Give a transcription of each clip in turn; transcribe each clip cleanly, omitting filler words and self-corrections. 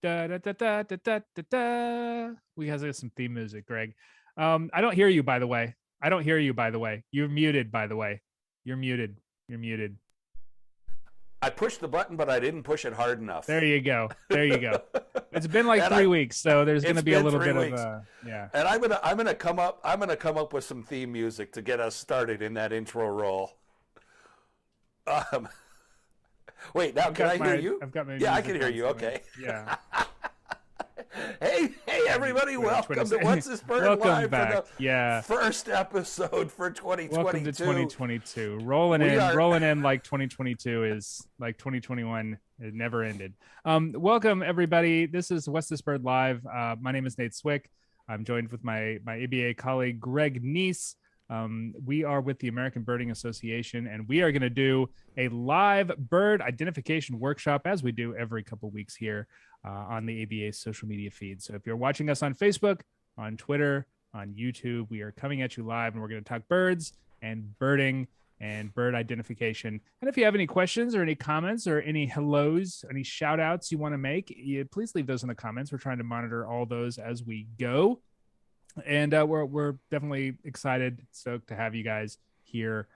Da, da, da, da, da, da, da, da. We have some theme music, Greg. I don't hear you, by the way. I don't hear you, by the way. You're muted, by the way. You're muted. You're muted. I pushed the button, but I didn't push it hard There enough. you go. There you go. It's been like And 3 weeks, so there's going it's to be a been little three bit of weeks. yeah. And I'm gonna come up with some theme music to get us started in that intro roll. Um, Wait, now can I hear you? I've got my Yeah, I music can hear on, you. so Okay. Yeah. Hey, everybody! Welcome to What's This Bird Welcome Live back. for the Yeah. first episode for 2022. Welcome to 2022. Rolling in like 2022 is like 2021. It never ended. Welcome everybody. This is What's This Bird Live. My name is Nate Swick. I'm joined with my ABA colleague Greg Neise. We are with the American Birding Association, and we are going to do a live bird identification workshop as we do every couple weeks here on the ABA social media feed. So if you're watching us on Facebook, on Twitter, on YouTube, we are coming at you live, and we're going to talk birds and birding and bird identification. And if you have any questions or any comments or any hellos, any shout outs you want to make, please leave those in the comments. We're trying to monitor all those as we go. And we're definitely excited, stoked to have you guys here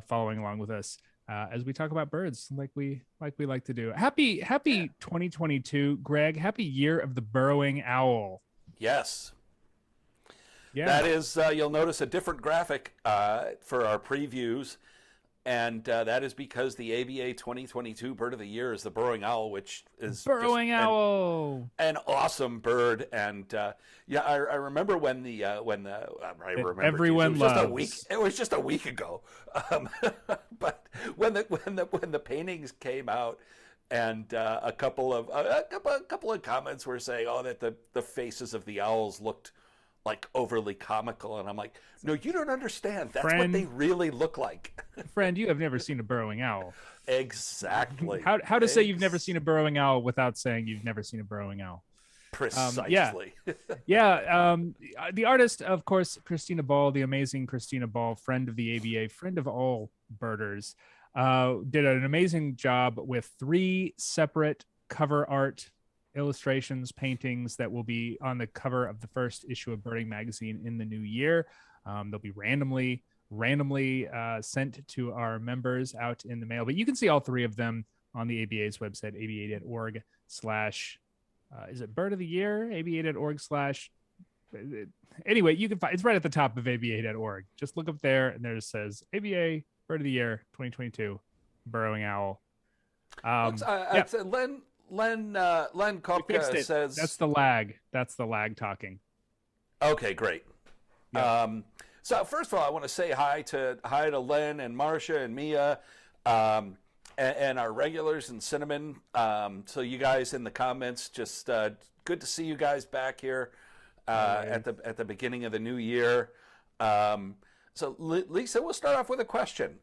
following along with us as we talk about birds like we like to do. Happy 2022, Greg. Happy year of the burrowing owl. Yes. Yeah. That is, you'll notice a different graphic for our previews. And that is because the ABA 2022 Bird of the Year is the burrowing owl, which is burrowing owl, an awesome bird. And yeah, I remember when everyone loves. It was just a week ago. But when the paintings came out, and a couple of comments were saying, oh, that the faces of the owls looked like overly comical, and I'm like, no, you don't understand. That's what they really look like. Friend, you have never seen a burrowing owl. Exactly. How to say you've never seen a burrowing owl without saying you've never seen a burrowing owl? Precisely. Yeah. The artist, of course, Christina Ball, the amazing Christina Ball, friend of the ABA, friend of all birders, did an amazing job with 3 separate cover art illustrations, paintings that will be on the cover of the first issue of Birding Magazine in the new year. They'll be randomly sent to our members out in the mail, but you can see all 3 of them on the ABA's website, aba.org/ is it Bird of the Year? aba.org/ anyway, you can find it's right at the top of aba.org. Just look up there, and there it says ABA Bird of the Year 2022 burrowing owl. Len Kopka says that's the lag. That's the lag talking. Okay, great. Yeah. So first of all, I want to say hi to Len and Marcia and Mia, and our regulars and Cinnamon. So you guys in the comments, just good to see you guys back here at the beginning of the new year. So Lisa, we'll start off with a question.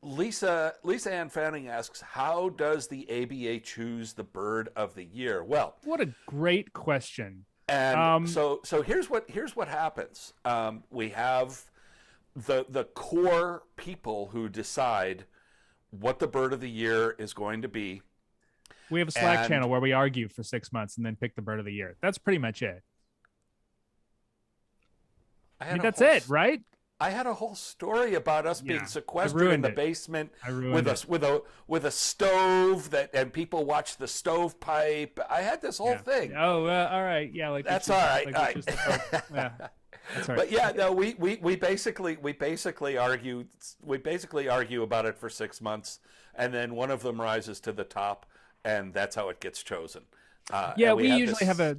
Lisa Ann Fanning asks, how does the ABA choose the bird of the year? Well, what a great question. And so here's what happens. We have the core people who decide what the bird of the year is going to be. We have a Slack channel where we argue for 6 months and then pick the bird of the year. That's pretty much it. That's it, right? I had a whole story about us being sequestered in the basement with a stove and people watched the stovepipe. I had this whole thing. Oh, all right, yeah, like that's all right. That's all right. But yeah, no, we basically argue about it for 6 months, and then one of them rises to the top, and that's how it gets chosen. We usually have a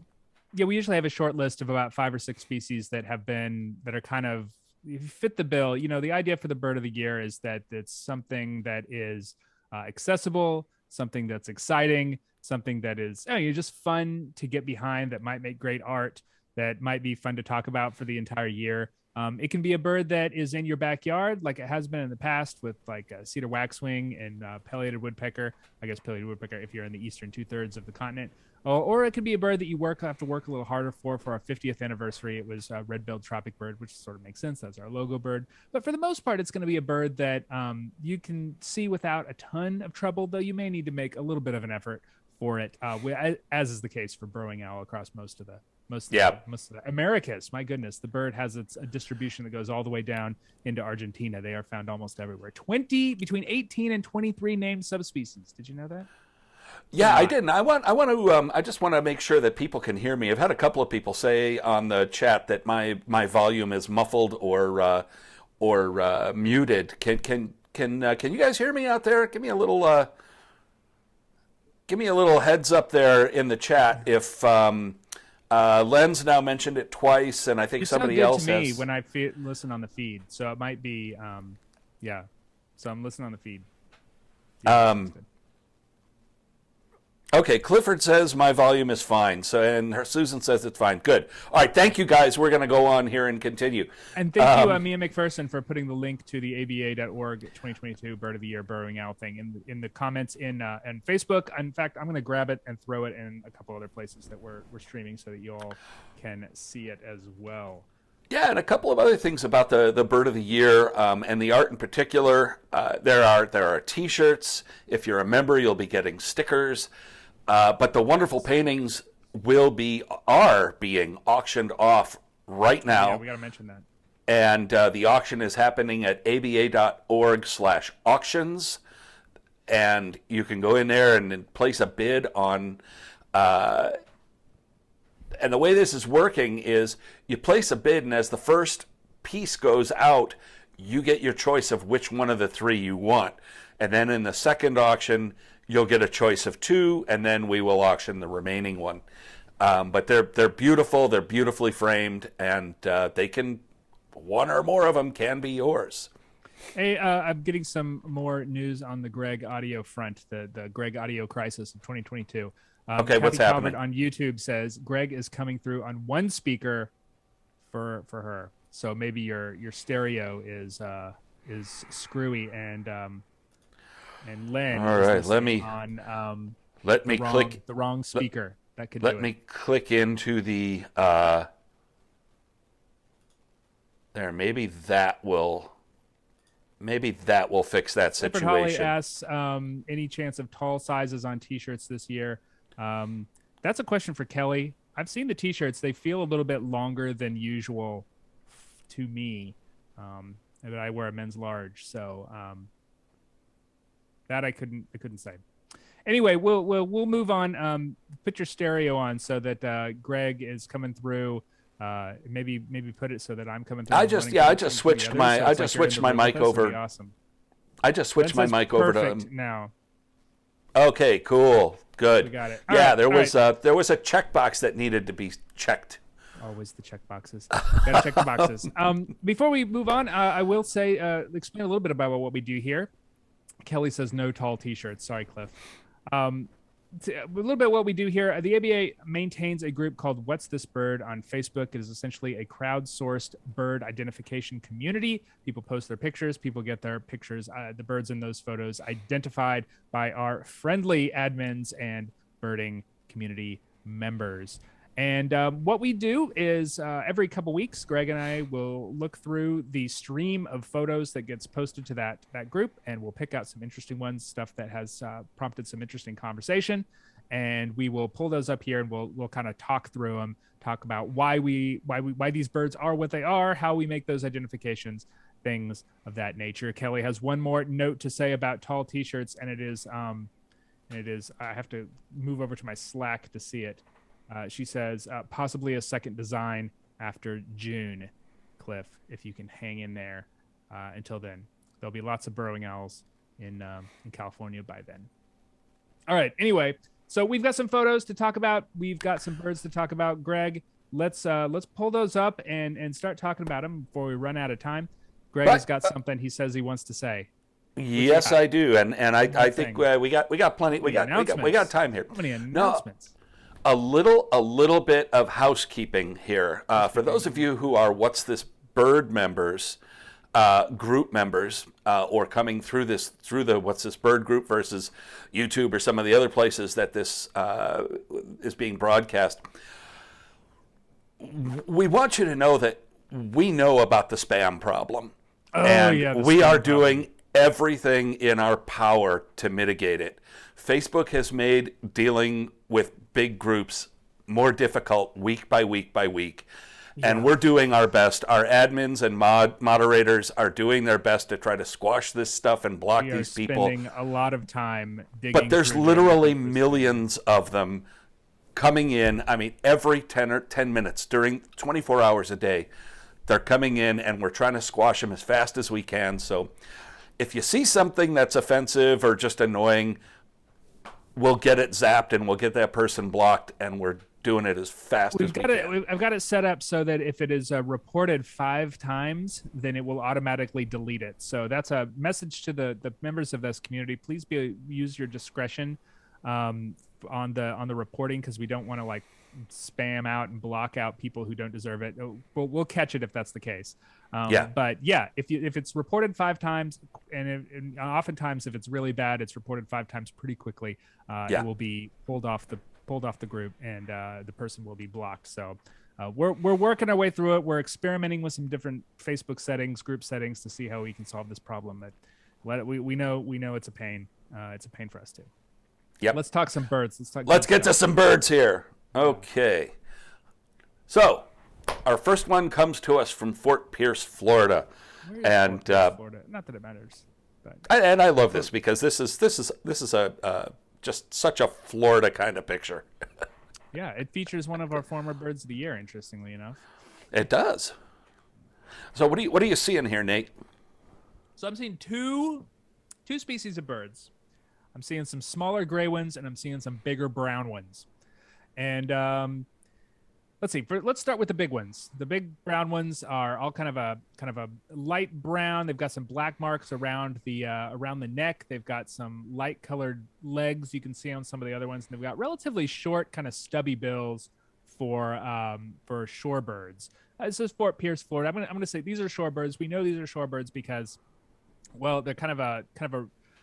short list of about 5 or 6 species that are kind of, if you fit the bill. You know, the idea for the bird of the year is that it's something that is accessible, something that's exciting, something that is just fun to get behind, that might make great art, that might be fun to talk about for the entire year. It can be a bird that is in your backyard, like it has been in the past with like cedar waxwing and pileated woodpecker. I guess pileated woodpecker if you're in the eastern 2/3 of the continent. Or it could be a bird that you have to work a little harder for our 50th anniversary. It was red-billed tropic bird, which sort of makes sense. That's our logo bird. But for the most part, it's going to be a bird that you can see without a ton of trouble, though you may need to make a little bit of an effort for it, as is the case for burrowing owl across most of the Americas. My goodness, the bird has a distribution that goes all the way down into Argentina. They are found almost everywhere. Between 18 and 23 named subspecies. Did you know that? Yeah, I didn't. I just want to make sure that people can hear me. I've had a couple of people say on the chat that my volume is muffled or muted. Can you guys hear me out there? Give me a little heads up there in the chat if Len's now mentioned it twice, and I think somebody else to me has. When I listen on the feed, so it might be yeah. So I'm listening on the feed. Okay, Clifford says my volume is fine. And Susan says it's fine. Good. All right, thank you guys. We're going to go on here and continue. And thank you, Mia McPherson, for putting the link to the ABA.org 2022 Bird of the Year burrowing owl thing in the comments in Facebook. In fact, I'm going to grab it and throw it in a couple other places that we're streaming so that you all can see it as well. Yeah, and a couple of other things about the Bird of the Year and the art in particular. There are T-shirts. If you're a member, you'll be getting stickers. But the wonderful paintings are being auctioned off right now. Yeah, we got to mention that. And the auction is happening at aba.org/auctions. And you can go in there and place a bid on. And the way this is working is you place a bid, and as the first piece goes out, you get your choice of which one of the three you want. And then in the second auction, you'll get a choice of two, and then we will auction the remaining one. But they're beautiful. They're beautifully framed, and one or more of them can be yours. Hey, I'm getting some more news on the Greg audio front, the Greg audio crisis of 2022. Okay, what's happening? Calvert on YouTube says Greg is coming through on one speaker for her. So maybe your stereo is screwy and Len. All right, let me click the wrong speaker. That could let me click into the there. Maybe that will fix that situation. Holly asks, any chance of tall sizes on T-shirts this year? That's a question for Kelly. I've seen the T-shirts; they feel a little bit longer than usual to me. But I wear a men's large, so that I couldn't say. Anyway, we'll move on. Put your stereo on so that Greg is coming through. Maybe put it so that I'm coming through. I just switched my mic over. Awesome. I just switched my mic over to now. Okay, cool, good. We got it. There was a checkbox that needed to be checked. Always the check boxes. Gotta check the boxes. Before we move on, I will say explain a little bit about what we do here. Kelly says no tall T-shirts. Sorry, Cliff. A little bit what we do here. The ABA maintains a group called What's This Bird on Facebook. It is essentially a crowdsourced bird identification community. People post their pictures. People get their pictures, the birds in those photos, identified by our friendly admins and birding community members. And what we do is every couple weeks, Greg and I will look through the stream of photos that gets posted to that group, and we'll pick out some interesting ones, stuff that has prompted some interesting conversation, and we will pull those up here, and we'll kind of talk through them, talk about why these birds are what they are, how we make those identifications, things of that nature. Kelly has one more note to say about tall T-shirts, and it is I have to move over to my Slack to see it. She says possibly a second design after June, Cliff, if you can hang in there until then. There'll be lots of burrowing owls in California by then. All right. Anyway, so we've got some photos to talk about. We've got some birds to talk about. Greg, let's pull those up and start talking about them before we run out of time. Greg has got something he says he wants to say. Yes, I do, and I think we got plenty. We got time here. How many announcements? A little bit of housekeeping here. For those of you who are What's This Bird members, group members, or coming through the What's This Bird group versus YouTube or some of the other places that this is being broadcast, we want you to know that we know about the spam problem. We are doing everything in our power to mitigate it. Facebook has made dealing with big groups more difficult week by week by week. Yeah. And we're doing our best. Our admins and moderators are doing their best to try to squash this stuff and block these people. Spending a lot of time digging. But there's literally millions of them coming in. I mean, every 10 minutes during 24 hours a day, they're coming in, and we're trying to squash them as fast as we can. So if you see something that's offensive or just annoying, we'll get it zapped and we'll get that person blocked, and we're doing it as fast as we can. I've got it set up so that if it is reported 5 times, then it will automatically delete it. So that's a message to the members of this community. Please use your discretion on the reporting, because we don't want to spam out and block out people who don't deserve it. We'll catch it if that's the case. But yeah, if it's reported 5 times, and oftentimes if it's really bad, it's reported 5 times pretty quickly. It will be pulled off the group, and the person will be blocked. So we're working our way through it. We're experimenting with some different Facebook settings, group settings, to see how we can solve this problem. But we know it's a pain. It's a pain for us too. Yep. Let's talk some birds. Let's get to some birds here. Okay. So our first one comes to us from Fort Pierce, Florida. And Florida? Not that it matters. But. And I love this because this is a just such a Florida kind of picture. Yeah, it features one of our former birds of the year, interestingly enough. It does. So what are you seeing here, Nate? So I'm seeing two species of birds. I'm seeing some smaller gray ones, and I'm seeing some bigger brown ones. And let's see. Let's start with the big ones. The big brown ones are all kind of a light brown. They've got some black marks around the neck. They've got some light colored legs. You can see on some of the other ones. And they've got relatively short, kind of stubby bills for shorebirds. This is Fort Pierce, Florida. I'm gonna say these are shorebirds. We know these are shorebirds because, well, they're kind of a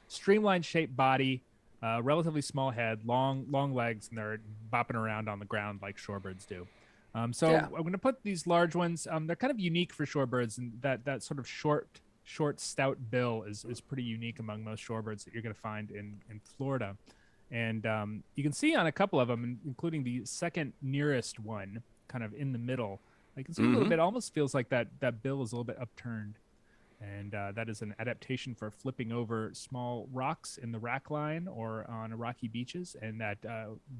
streamlined shaped body. Relatively small head, long legs, and they're bopping around on the ground like shorebirds do. I'm going to put these large ones. They're kind of unique for shorebirds, and that sort of short, stout bill is pretty unique among most shorebirds that you're going to find in Florida. And you can see on a couple of them, including the second nearest one, kind of in the middle. I can see a little bit. Almost feels like that bill is a little bit upturned. And that is an adaptation for flipping over small rocks in the rack line or on rocky beaches, and that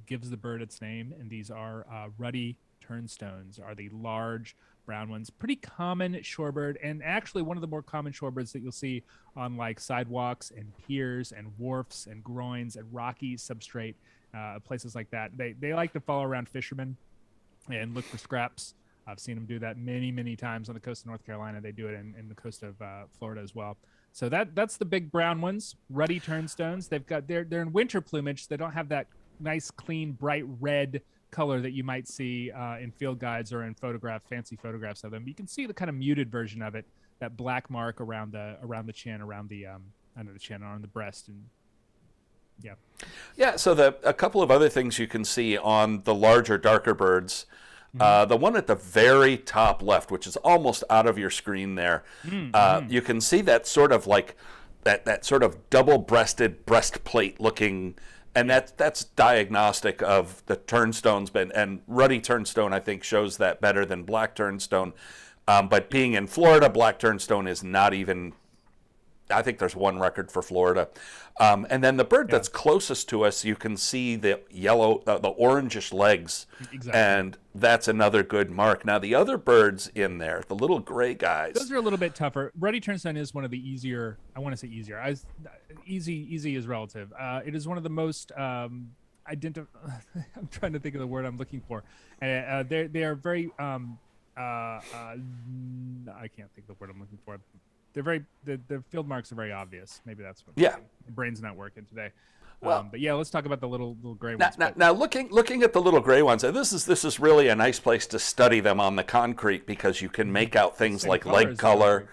gives the bird its name. And these are ruddy turnstones, are the large brown ones. Pretty common shorebird, and actually one of the more common shorebirds that you'll see on sidewalks and piers and wharfs and groins and rocky substrate places like that. They like to follow around fishermen and look for scraps. I've seen them do that many, many times on the coast of North Carolina. They do it in the coast of Florida as well. So that's the big brown ones, ruddy turnstones. They're in winter plumage. They don't have that nice, clean, bright red color that you might see in field guides or in fancy photographs of them. You can see the kind of muted version of it, that black mark around the chin, under the chin, on the breast, and yeah. Yeah. So a couple of other things you can see on the larger, darker birds. The one at the very top left, which is almost out of your screen there, you can see that sort of that sort of double-breasted breastplate looking, and that's diagnostic of the turnstones. And ruddy turnstone, I think, shows that better than black turnstone. But being in Florida, black turnstone is not even. I think there's one record for Florida. And then the bird that's closest to us, you can see the yellow, the orangish legs. Exactly. And that's another good mark. Now, the other birds in there, the little gray guys. Those are a little bit tougher. Ruddy turnstone is one of the easier. I want to say easier. Easy is relative. It is one of the most I'm trying to think of the word I'm looking for. And they are very. I can't think of the word I'm looking for. They're the field marks are very obvious. Maybe that's what. Yeah. The brain's not working today. Well, but yeah, let's talk about the little gray ones. Now looking at the little gray ones, this is really a nice place to study them on the concrete, because you can make out things like leg color.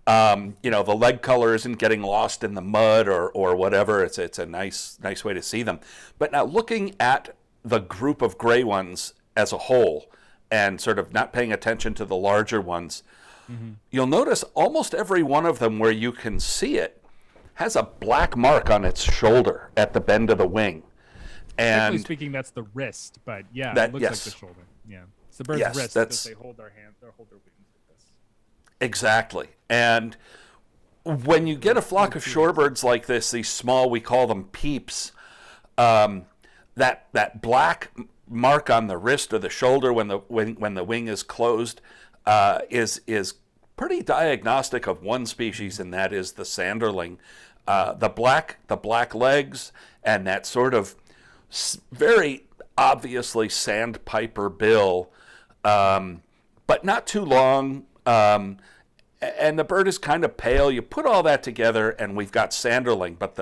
The leg color isn't getting lost in the mud or whatever. It's a nice way to see them. But now looking at the group of gray ones as a whole, and sort of not paying attention to the larger ones. You'll notice almost every one of them where you can see it has a black mark on its shoulder at the bend of the wing. And technically speaking, that's the wrist, but yeah, it looks like the shoulder. Yeah, it's the bird's wrist because they hold their wings like this. Exactly. And when you get a flock of shorebirds like this, these small, we call them peeps, that black mark on the wrist or the shoulder when the wing is closed is pretty diagnostic of one species, and that is the sanderling. The black legs and that sort of very obviously Sandpiper bill, but not too long. And the bird is kind of pale. You put all that together, and we've got sanderling. But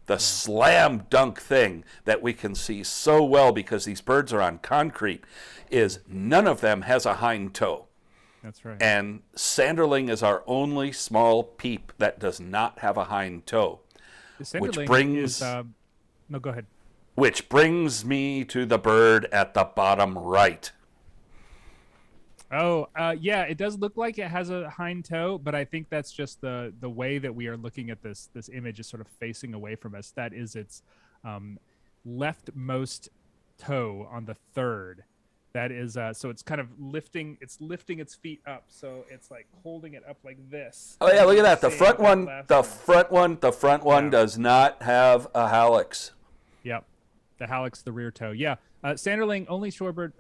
the slam dunk thing that we can see so well because these birds are on concrete is none of them has a hind toe. That's right. And sanderling is our only small peep that does not have a hind toe. Which brings no, go ahead. Which brings me to the bird at the bottom right. Oh, yeah, it does look like it has a hind toe, but I think that's just the way that we are looking at this image is sort of facing away from us. That is its leftmost toe on the third. That is so it's kind of lifting its feet up, so it's like holding it up like this. Oh yeah, look at that. The front one does not have a hallux. Yep. The hallux, the rear toe. Yeah. Sanderling, only shorebird.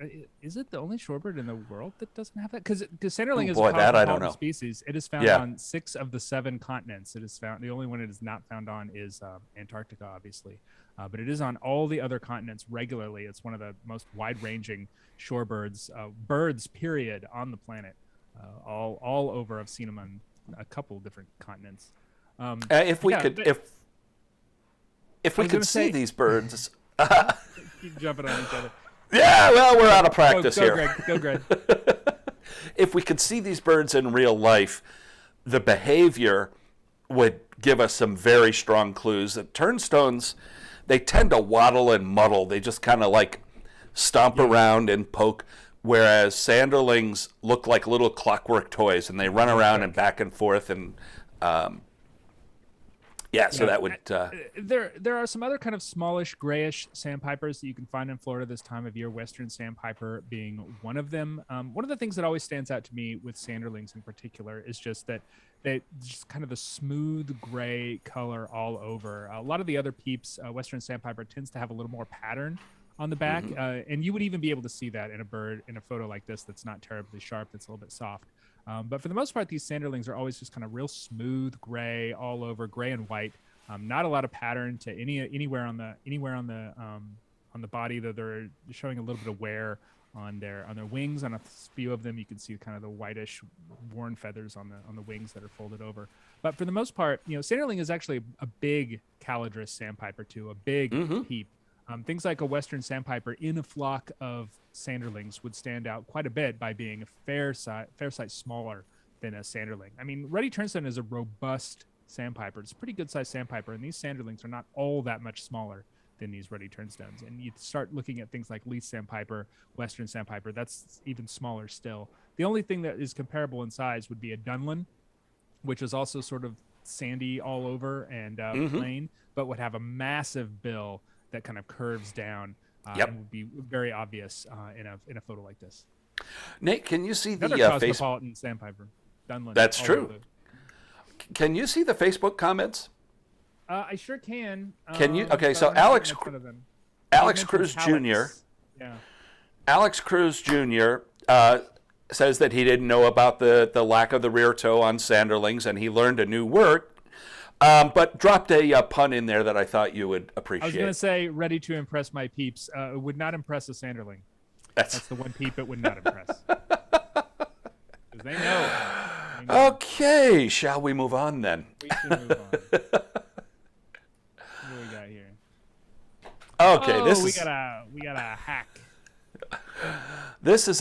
Is it the only shorebird in the world that doesn't have that? Because Sanderling is a cosmopolitan species. It is found on 6 of the 7 continents. It is found. The only one it is not found on is Antarctica, obviously. But it is on all the other continents regularly. It's one of the most wide-ranging shorebirds, birds, period, on the planet. All over. I've seen them on a couple different continents. If we could see these birds. Keep jumping on each other. Yeah, well, we're out of practice here. Go, Greg. If we could see these birds in real life, the behavior would give us some very strong clues. The turnstones, they tend to waddle and muddle. They just kind of like stomp around and poke, whereas sanderlings look like little clockwork toys, and they run around and back and forth and that would. There are some other kind of smallish, grayish sandpipers that you can find in Florida this time of year. Western sandpiper being one of them. One of the things that always stands out to me with sanderlings in particular is just that they just kind of the smooth gray color all over. A lot of the other peeps, Western sandpiper tends to have a little more pattern on the back, and you would even be able to see that in a bird in a photo like this that's not terribly sharp, that's a little bit soft. But for the most part, these sanderlings are always just kind of real smooth gray all over, gray and white. Not a lot of pattern to anywhere on the body, though they're showing a little bit of wear on their wings. On a few of them, you can see kind of the whitish worn feathers on the wings that are folded over. But for the most part, sanderling is actually a big calidrous sandpiper too, a big peep. Things like a Western sandpiper in a flock of sanderlings would stand out quite a bit by being a fair size smaller than a sanderling. I mean, ruddy turnstone is a robust sandpiper. It's a pretty good sized sandpiper, and these sanderlings are not all that much smaller than these ruddy turnstones. And you start looking at things like least sandpiper, Western sandpiper, that's even smaller still. The only thing that is comparable in size would be a dunlin, which is also sort of sandy all over and plain, but would have a massive bill that kind of curves down and would be very obvious in a photo like this. Nate, can you see another cosmopolitan sandpiper? Dunlin. That's true. Can you see the Facebook comments? I sure can. Can you? Okay, so Alex Cruz Jr. Yeah. Alex Cruz Jr. Says that he didn't know about the lack of the rear toe on sanderlings, and he learned a new word. But dropped a pun in there that I thought you would appreciate. I was going to say, ready to impress my peeps. It would not impress a sanderling. That's the one peep it would not impress. Because they know. Okay, shall we move on then? We should move on. What do we got here? Okay, we got a hack. This is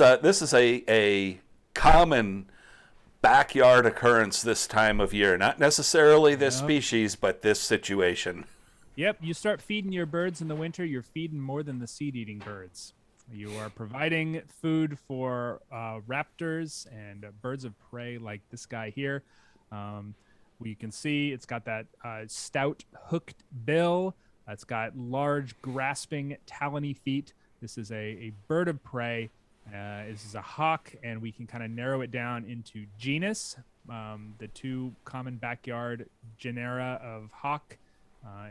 a common backyard occurrence this time of year. Not necessarily this species, but this situation. Yep, you start feeding your birds in the winter, you're feeding more than the seed-eating birds. You are providing food for raptors and birds of prey like this guy here. We can see it's got that stout hooked bill. It's got large grasping talony feet. This is a bird of prey. This is a hawk, and we can kind of narrow it down into genus. The two common backyard genera of hawk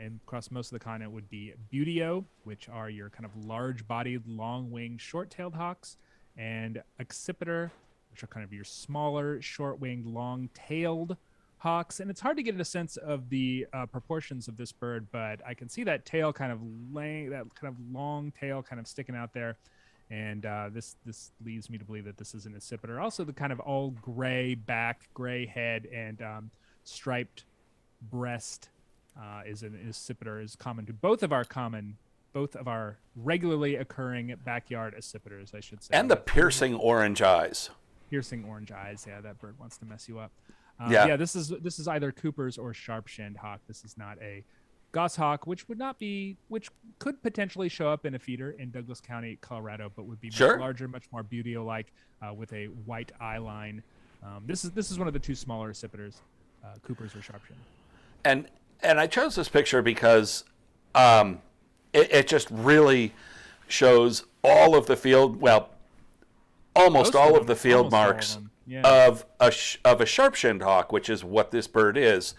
and across most of the continent would be Buteo, which are your kind of large-bodied, long-winged, short-tailed hawks, and Accipiter, which are kind of your smaller, short-winged, long-tailed hawks. And it's hard to get a sense of the proportions of this bird, but I can see that tail kind of that kind of long tail kind of sticking out there. And this leads me to believe that this is an accipiter. Also, the kind of all gray back, gray head, and striped breast is an accipiter, is common to both of our regularly occurring backyard accipiters, I should say. And the piercing orange eyes. Piercing orange eyes. Yeah, that bird wants to mess you up. Yeah. This is either Cooper's or sharp-shinned hawk. This is not a goshawk, which could potentially show up in a feeder in Douglas County, Colorado, but would be much larger, much more Buteo-like, with a white eye line. This is one of the two smaller accipiters, Cooper's or sharp-shinned. And I chose this picture because it just really shows all of the field, well, almost all of the field marks of a sharp-shinned hawk, which is what this bird is,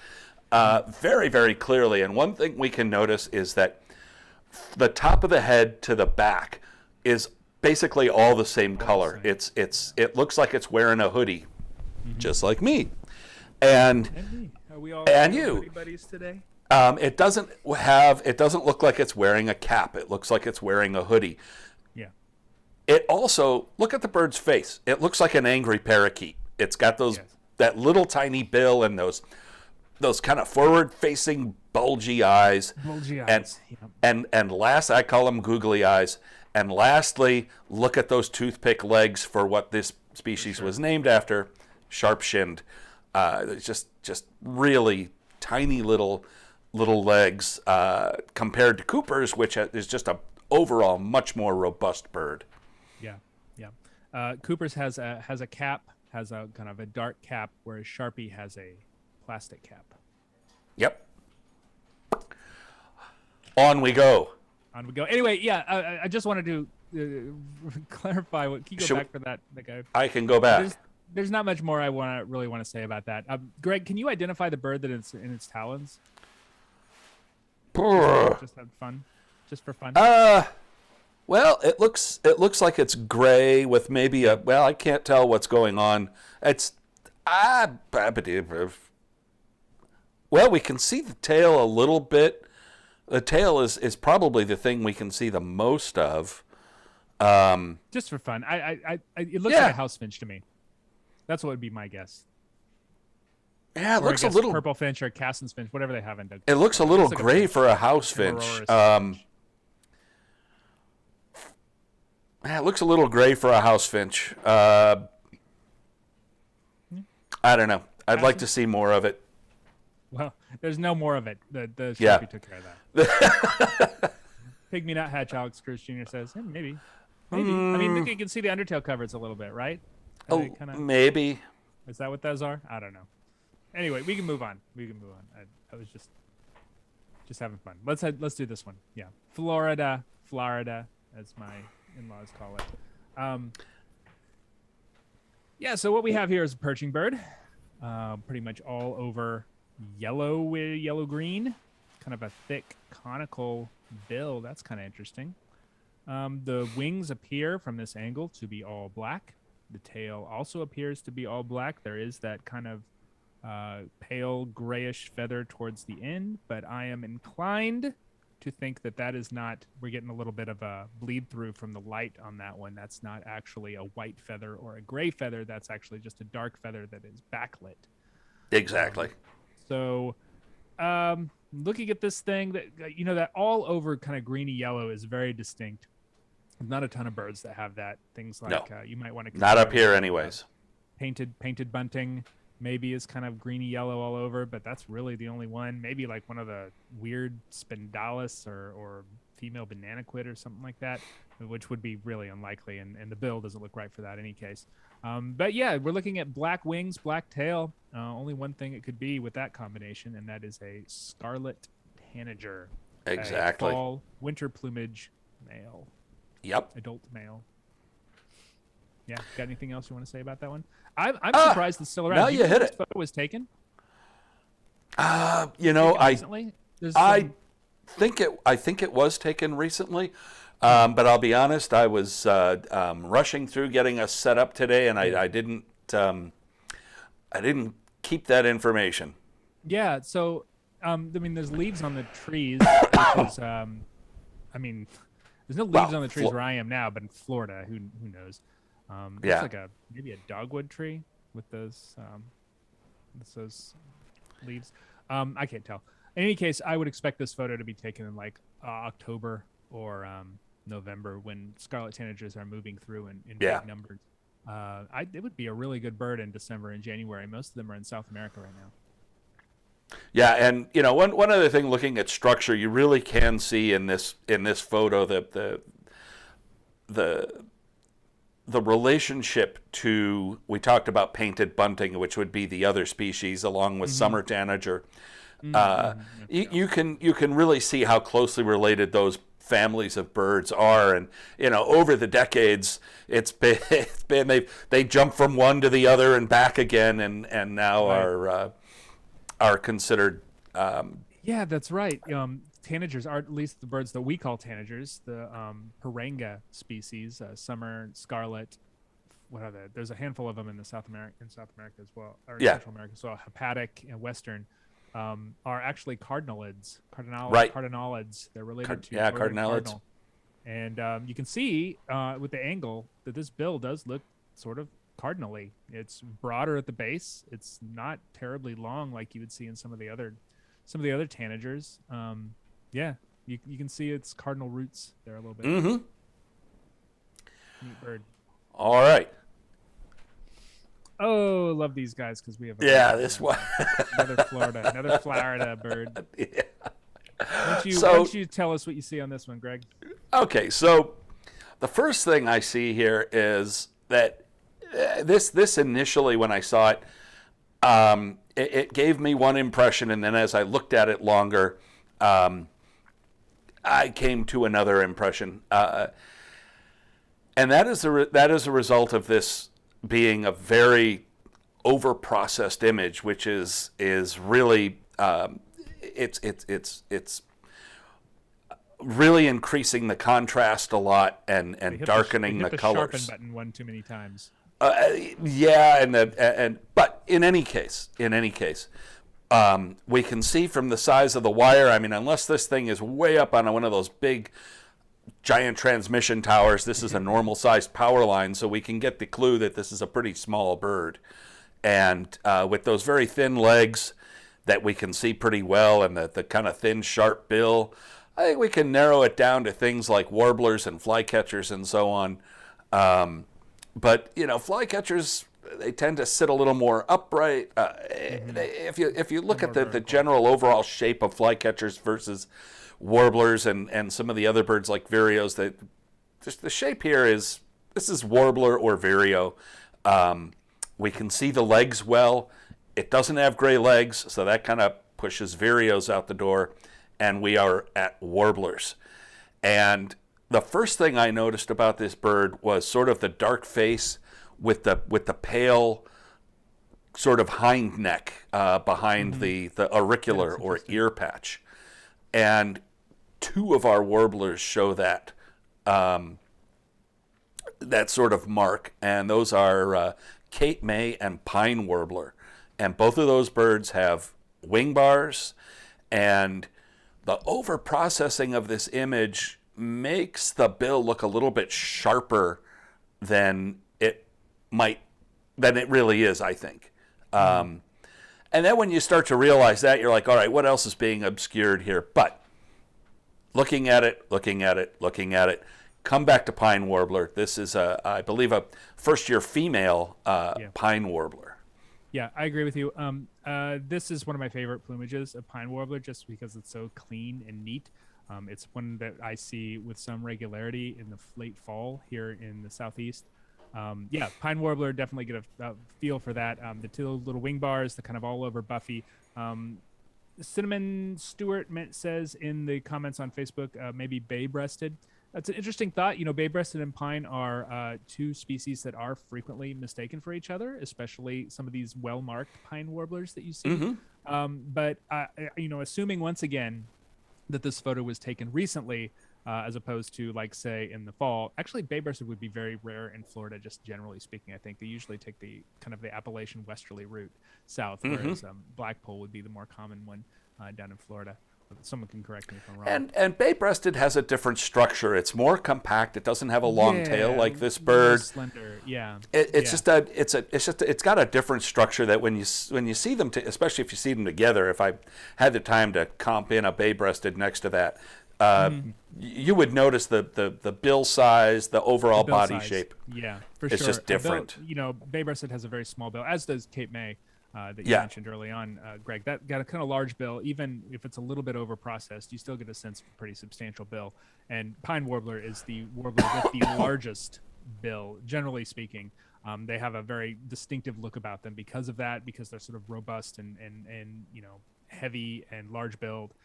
very, very clearly. And one thing we can notice is that the top of the head to the back is basically all the same color. It looks like it's wearing a hoodie, just like me. And me. Are we all you buddies today? It doesn't look like it's wearing a cap. It looks like it's wearing a hoodie. Yeah. It also, look at the bird's face. It looks like an angry parakeet. It's got that little tiny bill and those kind of forward-facing bulgy eyes. And last, I call them googly eyes. And lastly, look at those toothpick legs for what this species was named after, sharp-shinned. It's just really tiny little legs compared to Cooper's, which is just a overall much more robust bird. Yeah. Cooper's has a cap, has a kind of a dark cap, whereas Sharpie has a plastic cap. Yep. On we go. Anyway, yeah, I just wanted to clarify what. Can you go back for that guy? I can go back. There's not much more I really want to say about that. Greg, can you identify the bird that is in its talons? Just have fun, just for fun. Well, it looks like it's gray with maybe I can't tell what's going on. It's well, we can see the tail a little bit. The tail is probably the thing we can see the most of. Just for fun, it looks like a house finch to me. That's what would be my guess. Yeah, it looks a little purple finch or Cassin's finch, whatever they have in Douglas. It looks a little gray for a house finch. Yeah, it looks a little gray for a house finch. I don't know. I'd like to see more of it. Well, there's no more of it. The Sharpie took care of that. Pygmy Nuthatch, Alex Cruz Jr. says, maybe. I mean, you can see the undertail covers a little bit, right? Maybe. Is that what those are? I don't know. Anyway, we can move on. I was just having fun. Let's do this one. Yeah, Florida, as my in-laws call it. Yeah. So what we have here is a perching bird, pretty much all over yellow green, kind of a thick conical bill. That's kind of interesting. The wings appear from this angle to be all black. The tail also appears to be all black. There is that kind of pale grayish feather towards the end, but I am inclined to think that is not, we're getting a little bit of a bleed through from the light on that one. That's not actually a white feather or a gray feather. That's actually just a dark feather that is backlit. Exactly. So looking at this thing, that all over kind of greeny yellow is very distinct. Not a ton of birds that have that. Things like you might want to not up here anyways. Painted bunting maybe is kind of greeny yellow all over, but that's really the only one. Maybe like one of the weird spindalis or female banana quid or something like that, which would be really unlikely, and the bill doesn't look right for that in any case. But yeah, we're looking at black wings, black tail. Only one thing it could be with that combination, and that is a Scarlet tanager. Exactly. Fall winter plumage male. Yep. Adult male. Yeah. Got anything else you want to say about that one? I'm surprised it's still around. Now you hit it. Photo was taken. Recently? I think it was taken recently. But I'll be honest, I was rushing through getting us set up today, and I didn't keep that information. Yeah. So, there's leaves on the trees. Which is, there's no leaves on the trees where I am now, but in Florida, who knows? It's like maybe a dogwood tree with those leaves. I can't tell. In any case, I would expect this photo to be taken in like October or November, when scarlet tanagers are moving through in big numbers. It would be a really good bird in December and January. Most of them are in South America right now. Yeah, and one other thing, looking at structure, you really can see in this photo that the relationship to, we talked about painted bunting, which would be the other species, along with summer tanager. You can really see how closely related those families of birds are, and over the decades it's been they jump from one to the other and back again, and now are considered. Yeah, that's right. Tanagers are, at least the birds that we call tanagers, the Paranga species, summer, scarlet. What are they? There's a handful of them in South America as well, or Central America as well. Hepatic and Western. Are actually cardinalids. Cardinalids. They're related to cardinalids. Cardinal. And you can see with the angle that this bill does look sort of cardinally. It's broader at the base. It's not terribly long like you would see in some of the other tanagers. You can see its cardinal roots there a little bit. Mm-hmm. Neat bird. All right. Oh, love these guys because we have this one. another Florida bird. Yeah. Why don't you tell us what you see on this one, Greg? Okay, so the first thing I see here is that this initially, when I saw it, it gave me one impression, and then as I looked at it longer, I came to another impression, and that is a result of this being a very over-processed image, which is really it's really increasing the contrast a lot and darkening the colors. Sharpen button one too many times. But in any case, we can see from the size of the wire. I mean, unless this thing is way up on one of those big giant transmission towers, this is a normal sized power line, so we can get the clue that this is a pretty small bird. And with those very thin legs that we can see pretty well, and the kind of thin sharp bill, I think we can narrow it down to things like warblers and flycatchers and so on. But flycatchers, they tend to sit a little more upright. If you look at the general overall shape of flycatchers versus warblers and some of the other birds like vireos, that just the shape here this is warbler or vireo. We can see the legs well. It doesn't have gray legs, so that kind of pushes vireos out the door, and we are at warblers. And the first thing I noticed about this bird was sort of the dark face with the pale sort of hind neck behind the auricular or ear patch. And two of our warblers show that sort of mark, and those are Cape May and Pine Warbler. And both of those birds have wing bars, and the over-processing of this image makes the bill look a little bit sharper than it really is, I think. And then when you start to realize that, you're like, all right, what else is being obscured here? But looking at it, come back to Pine Warbler. This is, I believe, a first-year female Pine Warbler. Yeah, I agree with you. This is one of my favorite plumages of Pine Warbler, just because it's so clean and neat. It's one that I see with some regularity in the late fall here in the southeast. Pine warbler, definitely get a feel for that. The two little wing bars, the kind of all over Buffy. Cinnamon Stewart says in the comments on Facebook, maybe bay-breasted. That's an interesting thought. Bay-breasted and pine are two species that are frequently mistaken for each other, especially some of these well-marked pine warblers that you see. But assuming once again that this photo was taken recently, as opposed to, like, say, in the fall. Actually, bay-breasted would be very rare in Florida, just generally speaking. I think they usually take the kind of the Appalachian westerly route south, whereas blackpoll would be the more common one down in Florida. Someone can correct me if I'm wrong. And bay-breasted has a different structure. It's more compact. It doesn't have a long tail like this bird. Slender, yeah. It's got a different structure that when you see them, especially if you see them together. If I had the time to comp in a bay-breasted next to that, you would notice the bill size, the overall body shape. Yeah, for sure. It's just different. Bay-breasted has a very small bill, as does Cape May. That you mentioned early on, Greg. That got a kind of large bill. Even if it's a little bit over processed, you still get a sense of a pretty substantial bill. And pine warbler is the warbler with the largest bill, generally speaking. They have a very distinctive look about them because of that, because they're sort of robust and heavy and large billed.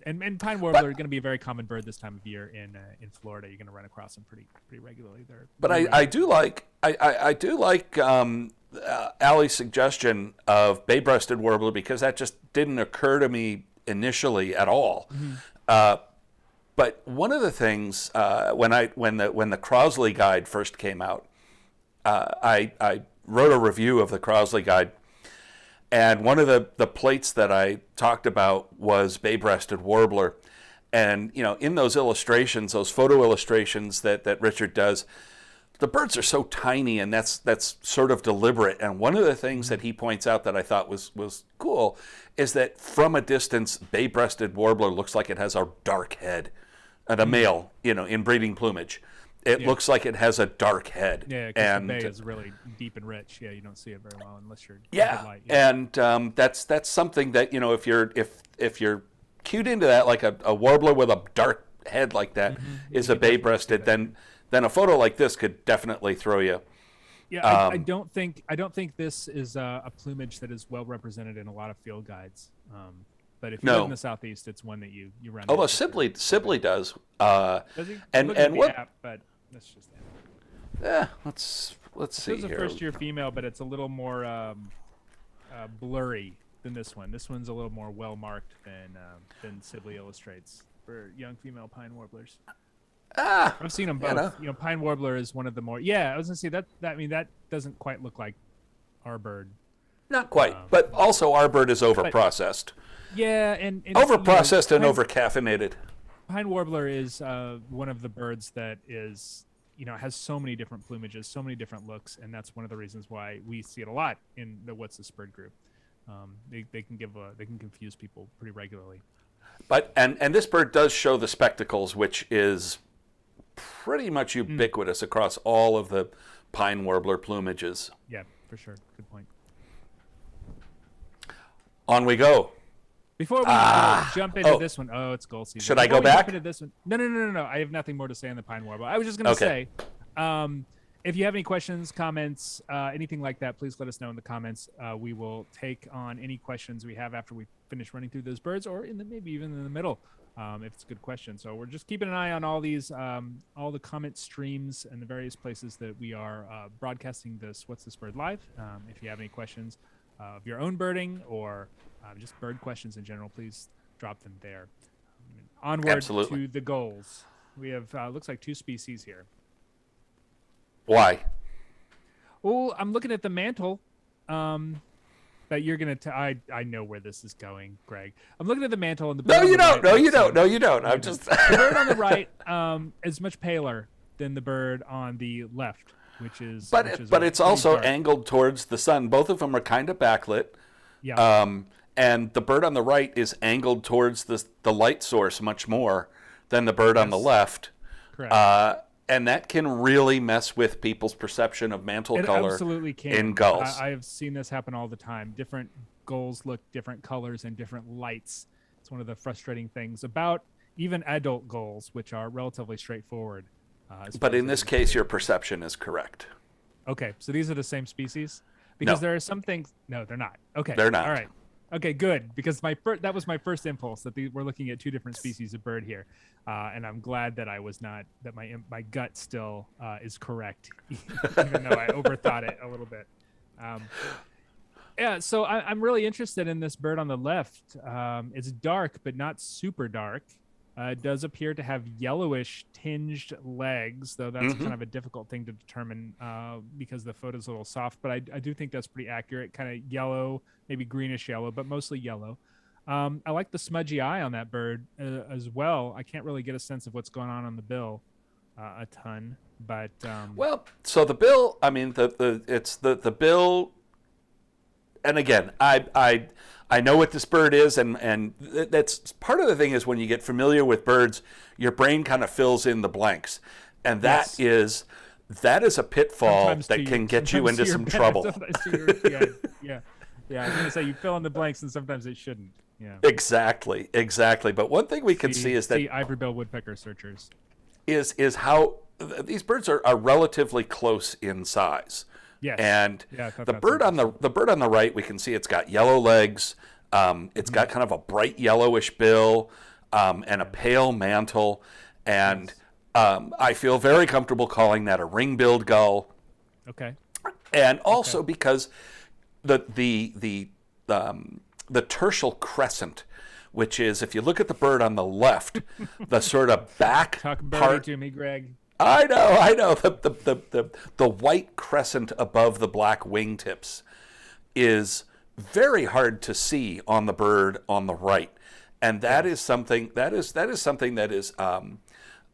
And pine warbler are going to be a very common bird this time of year in Florida. You're going to run across them pretty regularly. I do like Allie's suggestion of bay-breasted warbler, because that just didn't occur to me initially at all. But one of the things when the Crosley guide first came out, I wrote a review of the Crosley guide. And one of the plates that I talked about was bay-breasted warbler. And, in those illustrations, those photo illustrations that Richard does, the birds are so tiny, and that's sort of deliberate. And one of the things that he points out that I thought was cool is that from a distance, bay-breasted warbler looks like it has a dark head. And a male, in breeding plumage. It looks like it has a dark head. Yeah, because the bay is really deep and rich. Yeah, you don't see it very well unless you're light. And that's something that if you're cued into that, like a warbler with a dark head like that is a bay-breasted, then a photo like this could definitely throw you. Yeah, I don't think this is a plumage that is well represented in a lot of field guides. But if you live in the southeast, it's one that you run. Although Sibley does. Does he? And what? App, but that's just it. Yeah, let's see here. It's a first-year female, but it's a little more blurry than this one. This one's a little more well-marked than Sibley illustrates for young female pine warblers. I've seen them both. Pine warbler is one of the more. Yeah, I was gonna say that. That doesn't quite look like our bird. Not quite, but also our bird is over-processed. Yeah, and over-processed and over-caffeinated. Pine warbler is one of the birds that is, has so many different plumages, so many different looks, and that's one of the reasons why we see it a lot in the What's This Bird group. They can confuse people pretty regularly. But and this bird does show the spectacles, which is pretty much ubiquitous across all of the pine warbler plumages. Yeah, for sure. Good point. On we go. Before we jump into this one, it's Gull season. Should I go back? Jump into this one, no. I have nothing more to say on the pine warbler. I was just going to say, if you have any questions, comments, anything like that, please let us know in the comments. We will take on any questions we have after we finish running through those birds, or maybe even in the middle, if it's a good question. So we're just keeping an eye on all these, all the comment streams and the various places that we are broadcasting this What's This Bird live. If you have any questions of your own birding or just bird questions in general, please drop them there. Onward to the gulls. We have looks like two species here. Why? Oh, I'm looking at the mantle. That you're gonna. I know where this is going, Greg. I'm looking at the mantle and the. No, you don't. No, you don't. No, you don't. I'm just. The bird on the right is much paler than the bird on the left, which is. But it's also dark. Angled towards the sun. Both of them are kind of backlit. Yeah. And the bird on the right is angled towards the light source much more than the bird on the left. Correct. And that can really mess with people's perception of mantle color absolutely can. In gulls. I have seen this happen all the time. Different gulls look different colors and different lights. It's That's one of the frustrating things about even adult gulls, which are relatively straightforward. But in this case, your perception is correct. Okay, so these are the same species? Because No. there are some things. No, they're not. Okay, They're not. All right. Okay, good. Because that was my first impulse that we're looking at two different species of bird here, and I'm glad that I was not. That my gut still is correct, even though I overthought it a little bit. Yeah, so I'm really interested in this bird on the left. It's dark, but not super dark. It does appear to have yellowish tinged legs, though that's kind of a difficult thing to determine because the photo's a little soft, but I do think that's pretty accurate. Kind of yellow, maybe greenish yellow, but mostly yellow. I like the smudgy eye on that bird as well. I can't really get a sense of what's going on the bill a ton, but... Well, so the bill, I mean, it's the bill... And again, I know what this bird is, and that's part of the thing is when you get familiar with birds, your brain kind of fills in the blanks, and that is a pitfall Sometimes that can get you into some trouble. Yeah. I was going to say you fill in the blanks, and sometimes it shouldn't. Yeah. Exactly. But one thing we can see is that ivory-billed woodpecker searchers is how these birds are relatively close in size. Yes. And the bird on the right, we can see it's got yellow legs. It's got kind of a bright yellowish bill and a pale mantle. And I feel very comfortable calling that a ring-billed gull. Okay. And also because the tertial crescent, which is, if you look at the bird on the left, the sort of back Talk part to me, Greg. I know. The white crescent above the black wingtips is very hard to see on the bird on the right, and that is something that is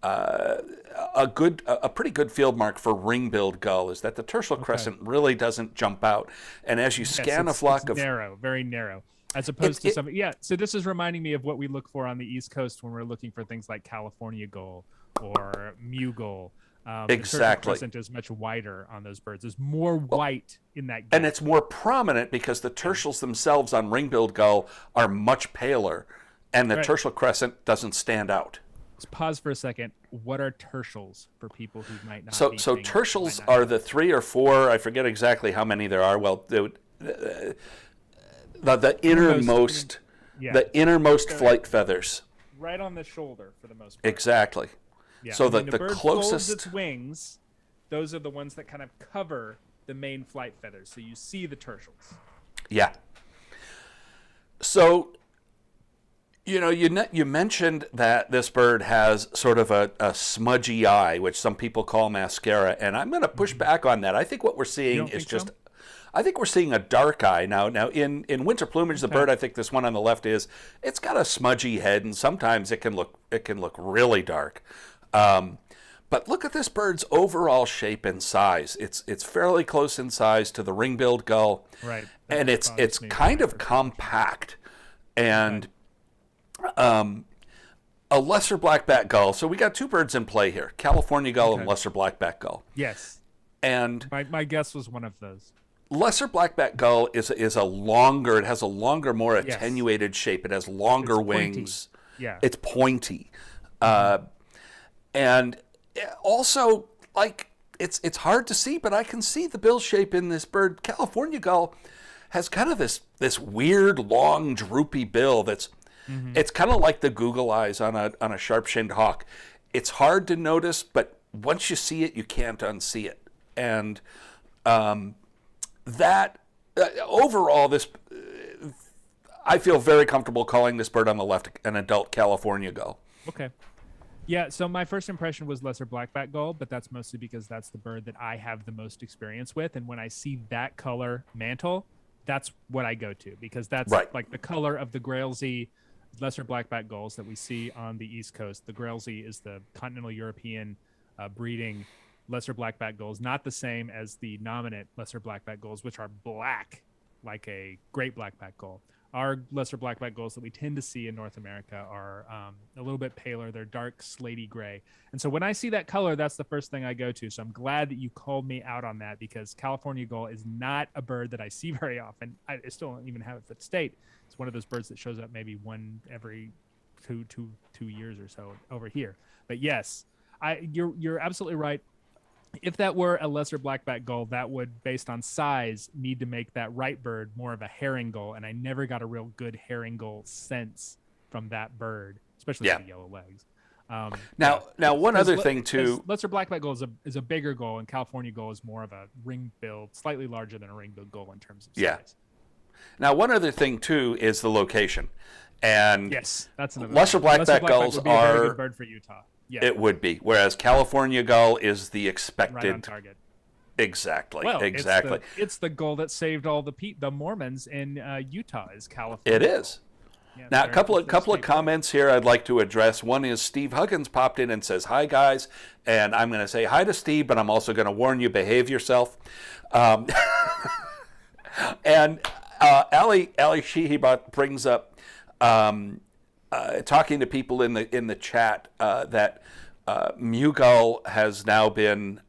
a pretty good field mark for ring-billed gull, is that the tertial crescent really doesn't jump out, and as you scan a flock of narrow, very narrow. As opposed to some, so this is reminding me of what we look for on the East Coast when we're looking for things like California gull or Mew gull. Exactly. The crescent is much wider on those birds. There's more white in that. And it's more prominent because the tertials themselves on ring-billed gull are much paler, and the tertial crescent doesn't stand out. Let's pause for a second. What are tertials for people who might not? So tertials are the 3 or 4. I forget exactly how many there are. Well, the innermost, the innermost flight feathers. Right on the shoulder, for the most part. Exactly. Yeah. So the the bird closest folds its wings, those are the ones that kind of cover the main flight feathers, so you see the tertials. Yeah. So, you mentioned that this bird has sort of a smudgy eye, which some people call mascara, and I'm going to push back on that. I think what we're seeing is just... I think we're seeing a dark eye now. Now, in winter plumage, the bird, I think this one on the left it's got a smudgy head, and sometimes it can look really dark. But look at this bird's overall shape and size. It's fairly close in size to the ring-billed gull, right? And it's kind of compact, and a lesser black-backed gull. So we got two birds in play here: California gull and lesser black-backed gull. Yes, and my guess was one of those. Lesser black-backed gull is a longer. It has a longer, more attenuated shape. It has longer wings. Yeah, it's pointy, and also it's hard to see, but I can see the bill shape in this bird. California gull has kind of this weird, long, droopy bill. That's it's kind of like the Google eyes on a sharp-shinned hawk. It's hard to notice, but once you see it, you can't unsee it, and that overall, I feel very comfortable calling this bird on the left an adult California gull. Okay. Yeah, so my first impression was lesser black-backed gull, but that's mostly because that's the bird that I have the most experience with, and when I see that color mantle, that's what I go to, because that's like the color of the Grailsea lesser black-backed gulls that we see on the East Coast. The Grailsea is the continental European breeding lesser black-backed gulls, not the same as the nominate lesser black-backed gulls, which are black, like a great black-backed gull. Our lesser black-backed gulls that we tend to see in North America are a little little bit paler. They're dark slatey gray. And so when I see that color, that's the first thing I go to. So I'm glad that you called me out on that, because California gull is not a bird that I see very often. I still don't even have it for the state. It's one of those birds that shows up maybe one every two years or so over here. But yes, you're absolutely right. If that were a lesser blackback gull, that would, based on size, need to make that right bird more of a herring gull. And I never got a real good herring gull sense from that bird, especially with the yellow legs. Now, one other thing too. Lesser blackback gull is a bigger gull, and California gull is more of a ring-billed, slightly larger than a ring-billed gull in terms of size. Yeah. Now, one other thing too is the location, and yes, that's another lesser blackback gulls would be a very good bird for Utah. Yeah. It would be, whereas California gull is the expected. Right on target. Exactly. Well, exactly. It's the gull that saved all the Mormons in Utah. Is California? It is. Yeah, now, a couple of comments here I'd like to address. One is Steve Huggins popped in and says, "Hi guys," and I'm going to say hi to Steve, but I'm also going to warn you, behave yourself. And Ali Sheehy brings up. Talking to people in the chat that Mew gull has now been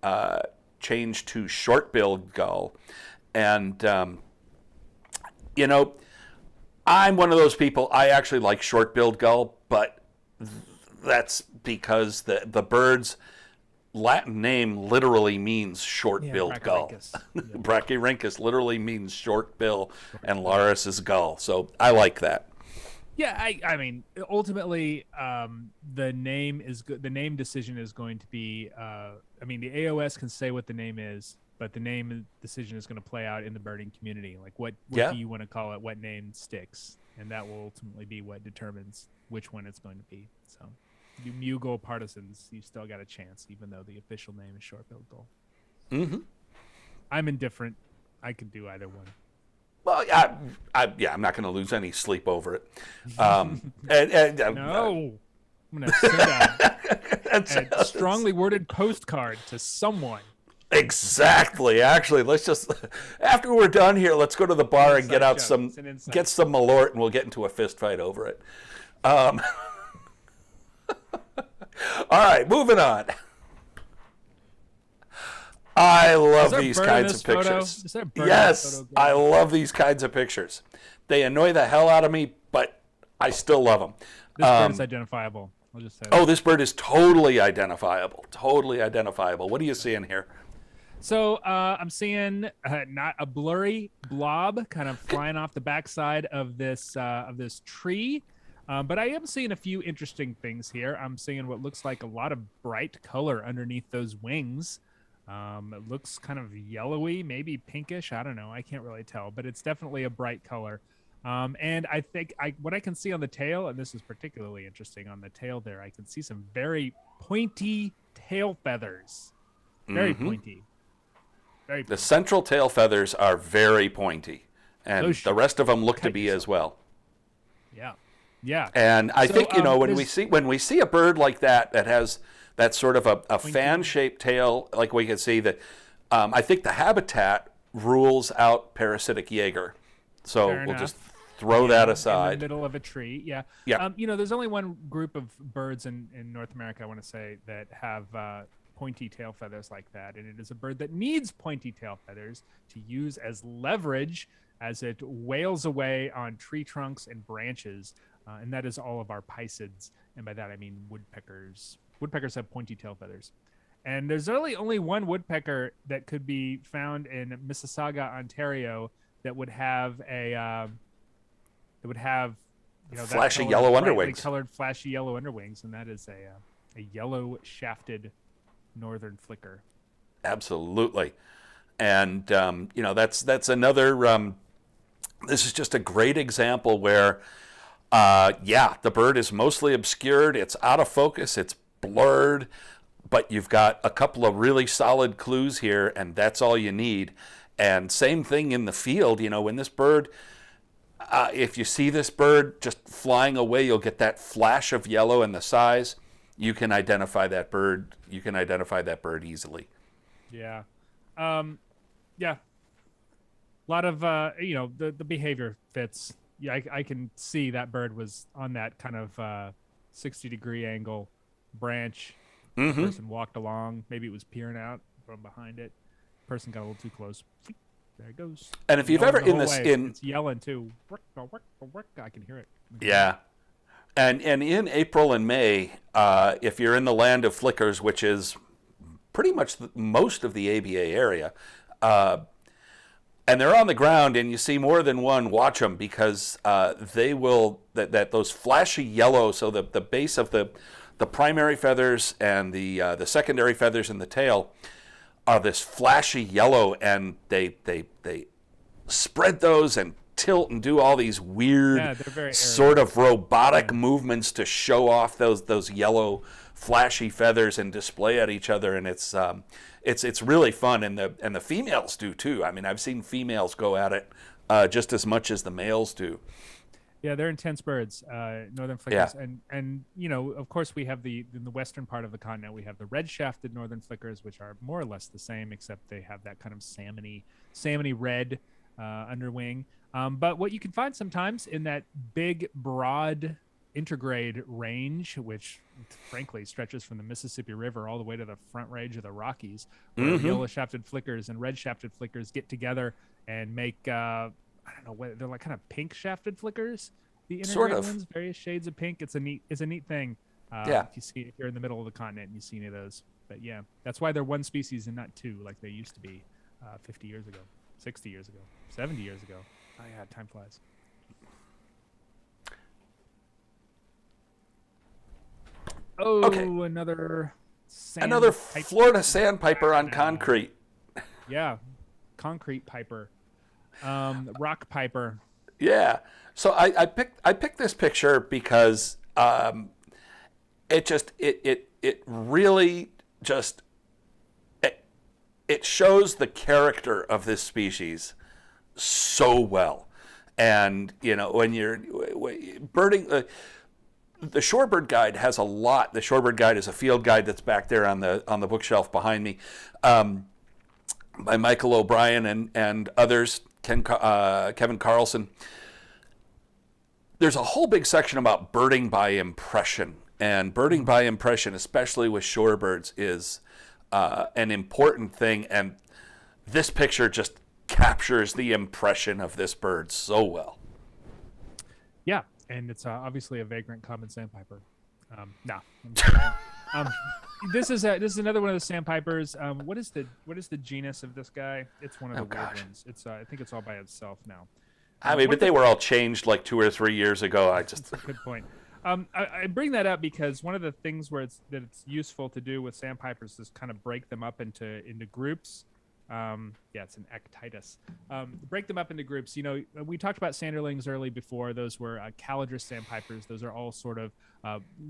changed to short-billed gull, and I'm one of those people. I actually like short-billed gull, but that's because the bird's Latin name literally means short-billed gull. Brachyrhynchus literally means short bill, and Laris is gull. So I like that. Yeah, I mean, ultimately, the name is good. The name decision is going to be. I mean, the AOS can say what the name is, but the name decision is going to play out in the birding community. Like, what do you want to call it? What name sticks, and that will ultimately be what determines which one it's going to be. So, you Mew gull partisans, you still got a chance, even though the official name is short-billed gull. Mm-hmm. I'm indifferent. I can do either one. Well, I'm not going to lose any sleep over it. No, I'm going to send a strongly worded postcard to someone. Exactly. Actually, let's just, after we're done here, let's go to the bar and get some Malort, and we'll get into a fist fight over it. All right, moving on. I love these kinds of pictures. Yes, I love these kinds of pictures. They annoy the hell out of me, but I still love them. This bird is identifiable. I'll just say that. Oh, this bird is totally identifiable. Totally identifiable. What are you seeing here? So I'm seeing not a blurry blob kind of flying off the backside of this tree. But I am seeing a few interesting things here. I'm seeing what looks like a lot of bright color underneath those wings. It looks kind of yellowy, maybe pinkish. I don't know. I can't really tell, but it's definitely a bright color. And I think what I can see on the tail, and this is particularly interesting on the tail there, I can see some very pointy tail feathers. Very pointy. Very pointy. The central tail feathers are very pointy, and the rest of them look to be as well. Yeah. Yeah. And I think, when we see a bird like that has that sort of a fan-shaped tail, like we can see that, I think the habitat rules out parasitic Jaeger. So we'll just throw that aside. In the middle of a tree, yeah. There's only one group of birds in North America, I want to say, that have pointy tail feathers like that, and it is a bird that needs pointy tail feathers to use as leverage as it wails away on tree trunks and branches, and that is all of our pisids, and by that I mean woodpeckers. Woodpeckers have pointy tail feathers, and there's really only one woodpecker that could be found in Mississauga, Ontario, that would have flashy yellow underwings, colored flashy yellow underwings, and that is a yellow shafted northern flicker. Absolutely, and that's another. This is just a great example where, the bird is mostly obscured. It's out of focus. It's blurred, but you've got a couple of really solid clues here, and that's all you need. And same thing in the field. When this bird, if you see this bird just flying away, you'll get that flash of yellow and the size. You can identify that bird. You can identify that bird easily. Yeah. Yeah. A lot of, the behavior fits. Yeah, I can see that bird was on that kind of 60-degree angle branch. Mm-hmm. Person walked along. Maybe it was peering out from behind it. Person got a little too close. There it goes. And if you've ever it's yelling too. I can hear it. Yeah. And in April and May, if you're in the land of flickers, which is pretty much most of the ABA area, and they're on the ground and you see more than one, watch them, because they will, those flashy yellow, so the base of the primary feathers and the secondary feathers in the tail are this flashy yellow, and they spread those and tilt and do all these weird sort of robotic movements to show off those yellow flashy feathers and display at each other, and it's really fun, and the females do too. I mean, I've seen females go at it just as much as the males do. Yeah, they're intense birds, northern flickers, and of course we have in the western part of the continent we have the red-shafted northern flickers, which are more or less the same, except they have that kind of salmony red underwing. But what you can find sometimes in that big, broad intergrade range, which frankly stretches from the Mississippi River all the way to the front range of the Rockies, where yellow-shafted flickers and red-shafted flickers get together and make I don't know what they're like, kind of pink shafted flickers. The intergrade ones, various shades of pink. It's a neat thing. If you're in the middle of the continent and you see any of those. But yeah, that's why they're one species and not two like they used to be 50 years ago, 60 years ago, 70 years ago. Oh yeah, time flies. Oh, okay. Another Florida sandpiper on concrete. Yeah, concrete piper. Rock piper. Yeah. So I picked this picture because it really just it shows the character of this species so well. And when you're birding, the Shorebird guide has a lot. The Shorebird guide is a field guide that's back there on the bookshelf behind me, by Michael O'Brien and others. Kevin Carlson. There's a whole big section about birding by impression, and birding by impression, especially with shorebirds, is an important thing, and this picture just captures the impression of this bird so well. Yeah, and it's obviously a vagrant common sandpiper. This is another one of the sandpipers. What is the genus of this guy? It's one of the weird ones. It's I think it's all by itself now. But they were all changed like 2 or 3 years ago. That's a good point. I bring that up because one of the things it's useful to do with sandpipers is kind of break them up into groups. It's an ectitis. Break them up into groups. We talked about sanderlings early before. Those were calidrous sandpipers. Those are all sort of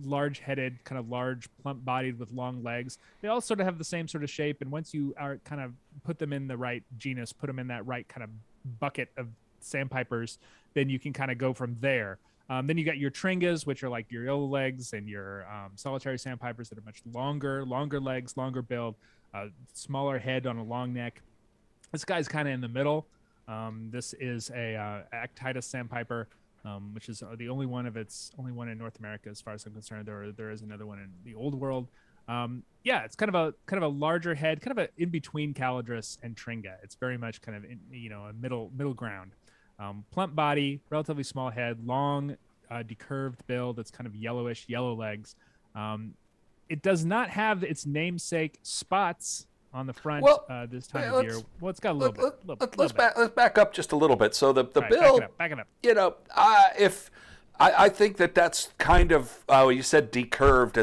large-headed, kind of large, plump-bodied with long legs. They all sort of have the same sort of shape. And once you are kind of put them in the right genus, put them in that right kind of bucket of sandpipers, then you can kind of go from there. Then you got your tringas, which are like your yellow legs, and your solitary sandpipers that are much longer legs, longer build, smaller head on a long neck. This guy's kind of in the middle. This is a ectitis sandpiper, which is the only one in North America, as far as I'm concerned. There is another one in the Old World. It's kind of a larger head, kind of a in between calidrous and tringa. It's very much kind of a middle ground. Plump body, relatively small head, long decurved build. It's kind of yellowish, yellow legs. It does not have its namesake spots on the front this time of year. Well, it's got a little bit. Let's back up just a little bit. So the right, bill, back it up. If I think that's kind of you said decurved.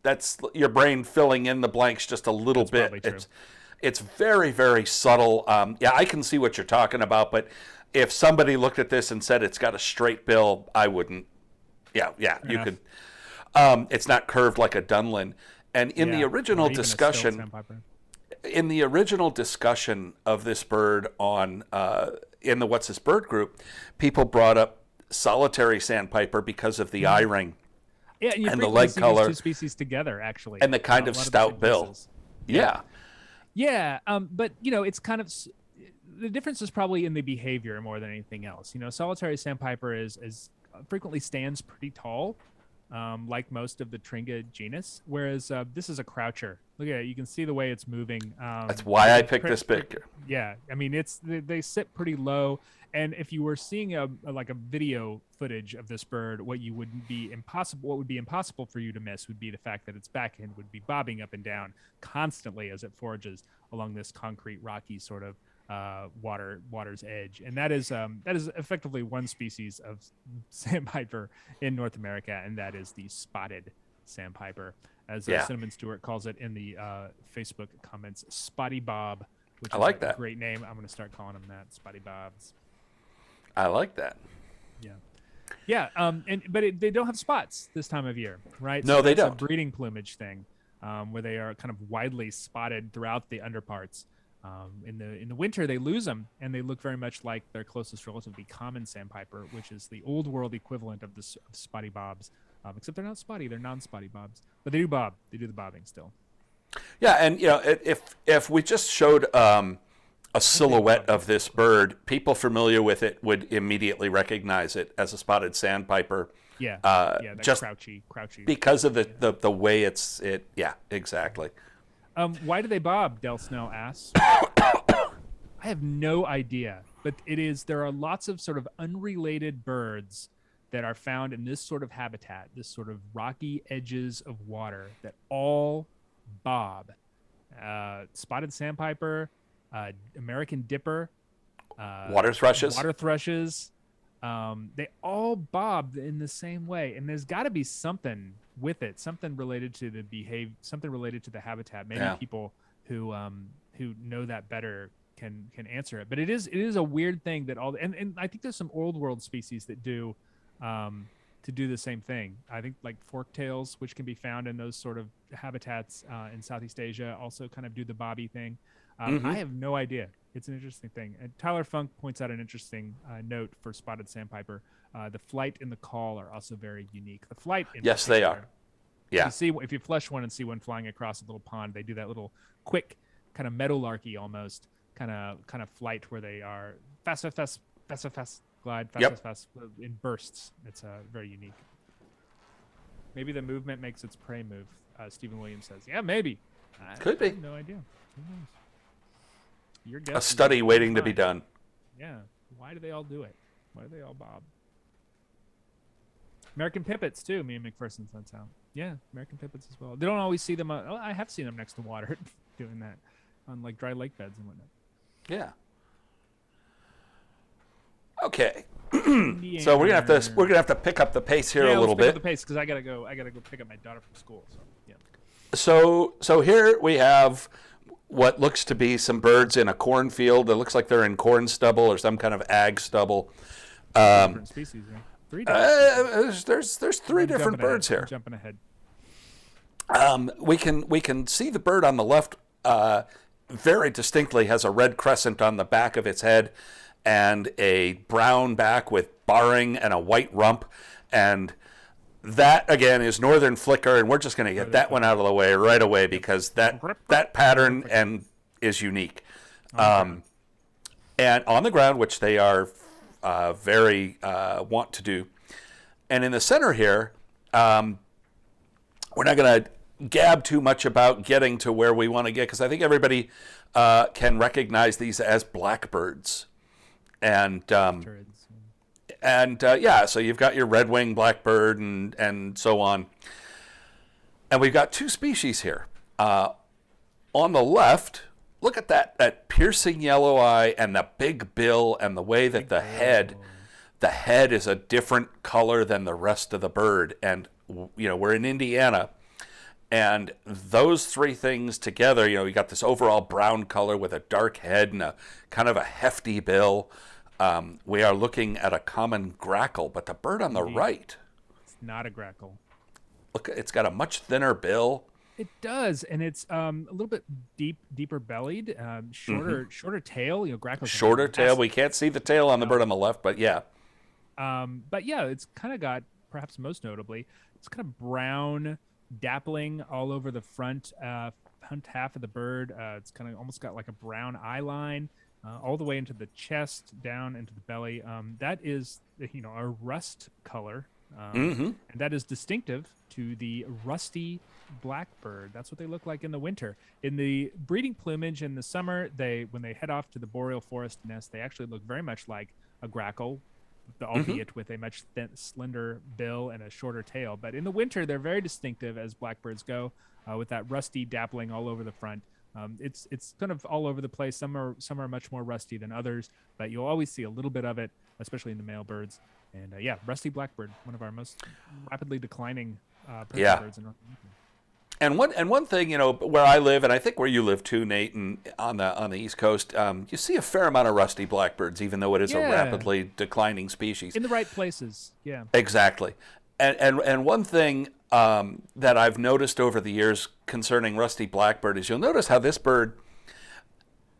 That's your brain filling in the blanks just a little bit. It's very, very subtle. I can see what you're talking about, but if somebody looked at this and said it's got a straight bill, I wouldn't. You could. It's not curved like a Dunlin. And in the original discussion, of this bird on in the What's This Bird group, people brought up solitary sandpiper because of the eye ring. Yeah, and the leg color, two species together actually, and the kind of stout bill. Yeah. But it's kind of the difference is probably in the behavior more than anything else. Solitary sandpiper is frequently stands pretty tall. like most of the Tringa genus, whereas this is a croucher. Look at it. You can see the way it's moving. That's why I picked this picture. Yeah, I mean, they sit pretty low. And if you were seeing a video footage of this bird, what would be impossible for you to miss would be the fact that its back end would be bobbing up and down constantly as it forages along this concrete, rocky sort of water's edge. And that is effectively one species of sandpiper in North America, and that is the spotted sandpiper, as Cinnamon Stewart calls it in the Facebook comments. Spotty Bob, which I like that great name. I'm going to start calling them that, Spotty Bobs. I like that. Yeah. But they don't have spots this time of year, right? No, they don't. It's a breeding plumage thing, where they are kind of widely spotted throughout the underparts. In the winter, they lose them, and they look very much like their closest relative, the common sandpiper, which is the old world equivalent of spotty bobs. Except they're not spotty; they're non-spotty bobs, but they do bob. They do the bobbing still. Yeah, and if we just showed a silhouette of this bird, people familiar with it would immediately recognize it as a spotted sandpiper. That just crouchy because of the way it's. Yeah, exactly. Why do they bob? Del Snow asks. I have no idea, but there are lots of sort of unrelated birds that are found in this sort of habitat, this sort of rocky edges of water that all bob. Spotted sandpiper, American dipper, water thrushes. They all bob in the same way, and there's got to be something with it, something related to something related to the habitat. Maybe people who know that better can answer it. But it is a weird thing that and I think there's some old world species that do to do the same thing. I think like forktails, which can be found in those sort of habitats in Southeast Asia, also kind of do the bobby thing. I have no idea. It's an interesting thing. And Tyler Funk points out an interesting note for spotted sandpiper. The flight and the call are also very unique. The flight, yes, they are. Yeah. If you flush one and see one flying across a little pond, they do that little quick kind of meadowlarky almost kind of flight where they are fast, glide, fast in bursts. It's very unique. Maybe the movement makes its prey move. Stephen Williams says, "Yeah, maybe." Could be. I have no idea. Who knows? Your guess. A study waiting to be done. Yeah. Why do they all do it? Why do they all bob? American pipits too. Me and McPherson points out. Yeah, American pipits as well. They don't always see them. I have seen them next to water doing that on like dry lake beds and whatnot. Yeah. Okay. So we're gonna have to pick up the pace here a little bit. Pick up the pace because I gotta go pick up my daughter from school. So yeah. So here we have what looks to be some birds in a cornfield. It looks like they're in corn stubble or some kind of ag stubble. Different species. Yeah. There's three different birds here. Jumping ahead. We can see the bird on the left very distinctly has a red crescent on the back of its head and a brown back with barring and a white rump, and that again is northern flicker, and we're just going to get that one out of the way right away because that pattern is unique. And on the ground, which they are very want to do, and in the center here, we're not going to gab too much about getting to where we want to get because I think everybody can recognize these as blackbirds. And so you've got your red-winged blackbird and so on. And we've got two species here. On the left, look at that piercing yellow eye and the big bill and the way that the head is a different color than the rest of the bird. And, we're in Indiana. And those three things together, you got this overall brown color with a dark head and a kind of a hefty bill. We are looking at a common grackle, but the bird on the right, it's not a grackle. Look, it's got a much thinner bill. It does, and it's a little bit deeper bellied, shorter tail. Grackles. Shorter tail. We can't see the tail on the bird on the left, but yeah. It's kind of got, perhaps most notably, it's kind of brown, dappling all over the front half of the bird. It's kind of almost got like a brown eye line. All the way into the chest, down into the belly. That is, a rust color. And that is distinctive to the rusty blackbird. That's what they look like in the winter. In the breeding plumage in the summer, when they head off to the boreal forest nest, they actually look very much like a grackle, albeit with a much slender bill and a shorter tail. But in the winter, they're very distinctive as blackbirds go, with that rusty dappling all over the front. It's kind of all over the place. Some are much more rusty than others, but you'll always see a little bit of it, especially in the male birds. And rusty blackbird, one of our most rapidly declining birds in North America. And one thing, where I live, and I think where you live too, Nate, and on the East Coast, you see a fair amount of rusty blackbirds, even though it is a rapidly declining species. In the right places, yeah. Exactly. And one thing that I've noticed over the years concerning rusty blackbird is you'll notice how this bird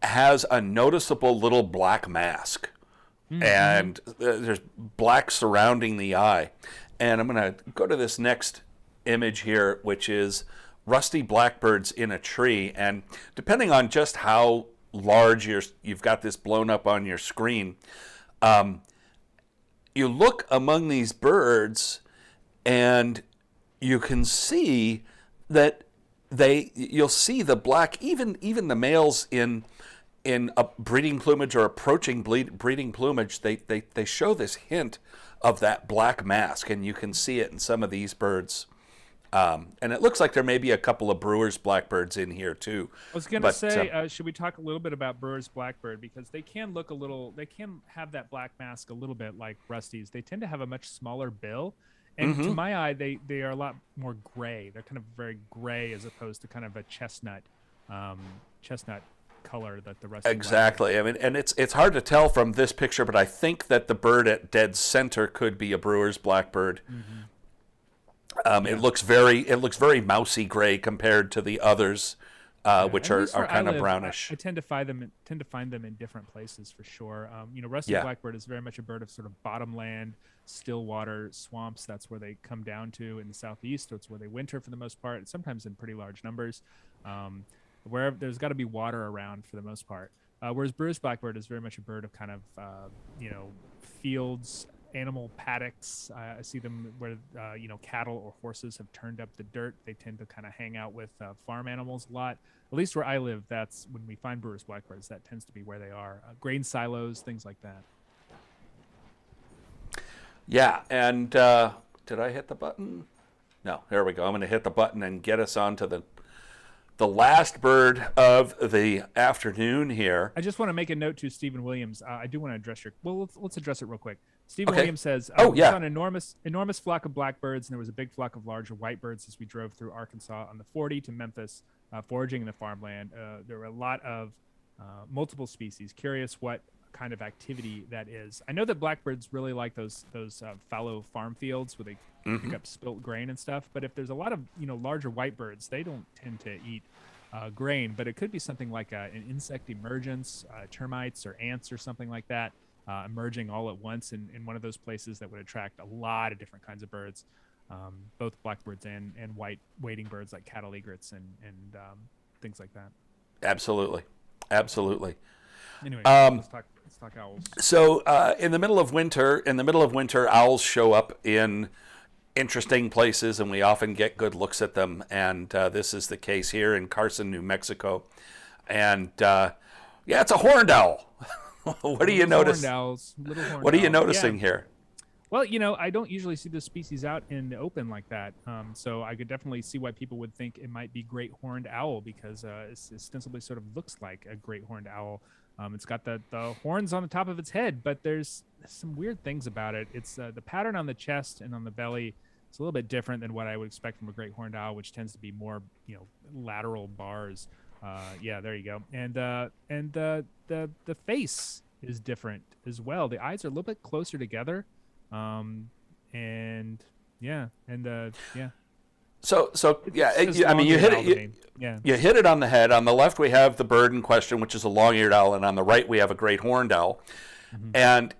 has a noticeable little black mask. And there's black surrounding the eye. And I'm going to go to this next image here, which is rusty blackbirds in a tree. And depending on just how large you've got this blown up on your screen, you look among these birds and you can see that you'll see the black, even the males in a breeding plumage or approaching breeding plumage, they show this hint of that black mask, and you can see it in some of these birds. And it looks like there may be a couple of Brewer's blackbirds in here too. I was going to say, should we talk a little bit about Brewer's blackbird, because they can have that black mask a little bit like Rusty's. They tend to have a much smaller bill. And to my eye, they are a lot more gray. They're kind of very gray as opposed to kind of a chestnut color that the rest. Exactly. I mean, and it's hard to tell from this picture, but I think that the bird at dead center could be a Brewer's blackbird. It looks very mousy gray compared to the others, which are kind of brownish. I tend to find them in different places for sure. Rusty blackbird is very much a bird of sort of bottomland, still water swamps. That's where they come down to in the southeast. It's where they winter for the most part, sometimes in pretty large numbers. Where there's got to be water around for the most part. Whereas Brewer's blackbird is very much a bird of kind of fields, animal paddocks. I see them where cattle or horses have turned up the dirt. They tend to kind of hang out with farm animals a lot. At least where I live, that's when we find Brewer's blackbirds. That tends to be where they are. Grain silos, things like that. Yeah, and did I hit the button? No, there we go. I'm going to hit the button and get us onto the last bird of the afternoon here. I just want to make a note to Stephen Williams. I do want to address let's address it real quick. Stephen Williams says, we saw an enormous flock of blackbirds, and there was a big flock of larger whitebirds as we drove through Arkansas on the 40 to Memphis, foraging in the farmland. There were a lot of multiple species. Curious what kind of activity that is. I know that blackbirds really like those fallow farm fields where they pick up spilt grain and stuff. But if there's a lot of larger whitebirds, they don't tend to eat grain. But it could be something like an insect emergence, termites or ants or something like that, emerging all at once in one of those places that would attract a lot of different kinds of birds, both blackbirds and white wading birds like cattle egrets and things like that. Absolutely. Anyway, let's talk owls. So in the middle of winter, owls show up in interesting places, and we often get good looks at them. And this is the case here in Carson, New Mexico. And it's a horned owl. What do you notice? What are you noticing here? Well, I don't usually see this species out in the open like that. So I could definitely see why people would think it might be great horned owl, because it ostensibly sort of looks like a great horned owl. It's got the horns on the top of its head, but there's some weird things about it. It's the pattern on the chest and on the belly. It's a little bit different than what I would expect from a great horned owl, which tends to be more, lateral bars. There you go. And the face is different as well. The eyes are a little bit closer together. So you hit it. You hit it on the head. On the left, we have the bird in question, which is a long-eared owl, and on the right, we have a great horned owl. And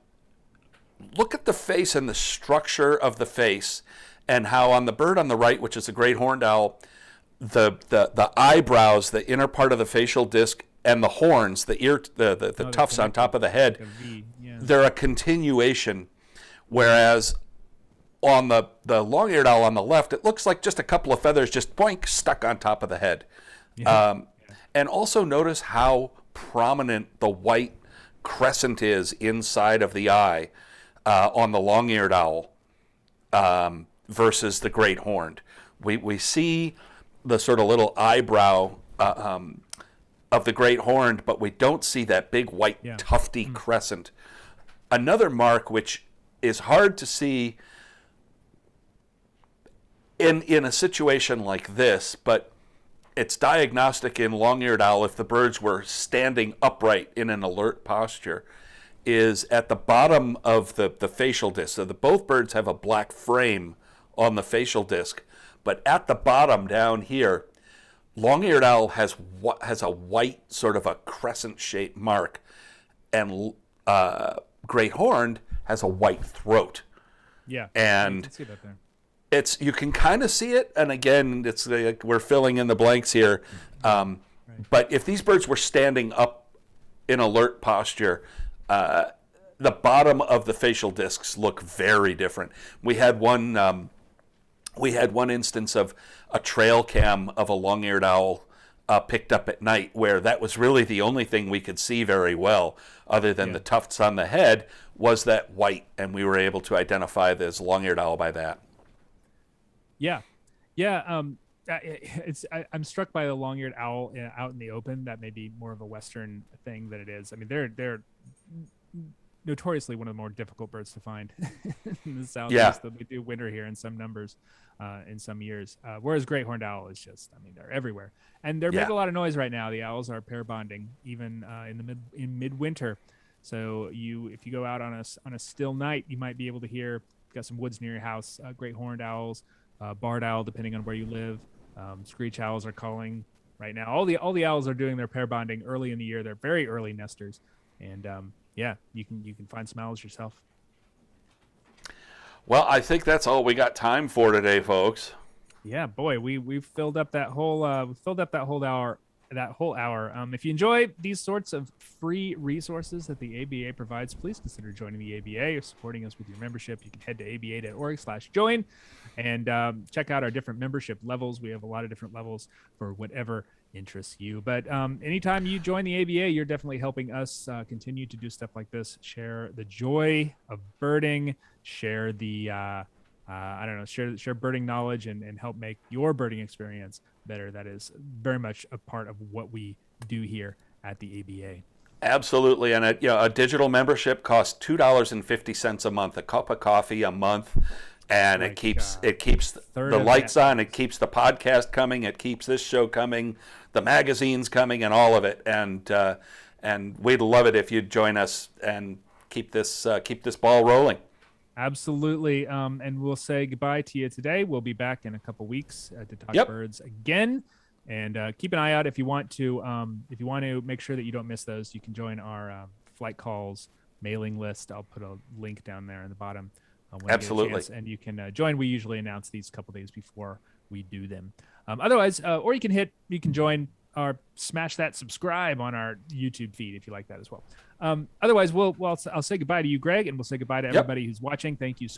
look at the face and the structure of the face, and how on the bird on the right, which is a great horned owl, the eyebrows, the inner part of the facial disc, and the horns, the tufts on top of the head, they're a continuation. Whereas on the long-eared owl on the left, it looks like just a couple of feathers just boink stuck on top of the head. Yeah. And also notice how prominent the white crescent is inside of the eye on the long-eared owl versus the great horned. We see the sort of little eyebrow of the great horned, but we don't see that big white tufty crescent. Another mark which is hard to see in a situation like this, but it's diagnostic in long-eared owl if the birds were standing upright in an alert posture, is at the bottom of the facial disc. So both birds have a black frame on the facial disc, but at the bottom down here, long-eared owl has a white sort of a crescent-shaped mark, and great horned has a white throat. Yeah, and you can see that there. You can kind of see it, and again, it's we're filling in the blanks here. Right. But if these birds were standing up in alert posture, the bottom of the facial discs look very different. We had one instance of a trail cam of a long-eared owl picked up at night, where that was really the only thing we could see very well, other than the tufts on the head, was that white, and we were able to identify this long-eared owl by that. Yeah. I'm struck by the long-eared owl out in the open. That may be more of a Western thing than it is. I mean, they're notoriously one of the more difficult birds to find in the Southeast. That we do winter here in some numbers in some years. Whereas great horned owl is just, I mean, they're everywhere, and they're making a lot of noise right now. The owls are pair bonding even in midwinter. So if you go out on a still night, you might be able to hear. Got some woods near your house. Great horned owls. Barred owl, depending on where you live. Screech owls are calling right now. All the owls are doing their pair bonding early in the year. They're very early nesters, and you can find some owls yourself. Well, I think that's all we got time for today, folks. Yeah, boy, we've filled up that whole hour. If you enjoy these sorts of free resources that the ABA provides, please consider joining the ABA or supporting us with your membership. You can head to aba.org/join and check out our different membership levels. We have a lot of different levels for whatever interests you. But anytime you join the ABA, you're definitely helping us continue to do stuff like this, share the joy of birding, share the share birding knowledge and help make your birding experience better. That is very much a part of what we do here at the ABA. Absolutely, and a digital membership costs $2.50 a month, a cup of coffee a month, and it keeps the lights on, it keeps the podcast coming, it keeps this show coming, the magazines coming, and all of it. And we'd love it if you'd join us and keep this ball rolling. Absolutely. And we'll say goodbye to you today. We'll be back in a couple weeks to talk birds again. And keep an eye out if you want to make sure that you don't miss those. You can join our flight calls mailing list. I'll put a link down there in the bottom. Absolutely. And you can join. We usually announce these a couple days before we do them. Otherwise, or you can join or smash that subscribe on our YouTube feed if you like that as well. Otherwise, I'll say goodbye to you, Greg, and we'll say goodbye to everybody who's watching. Thank you so much.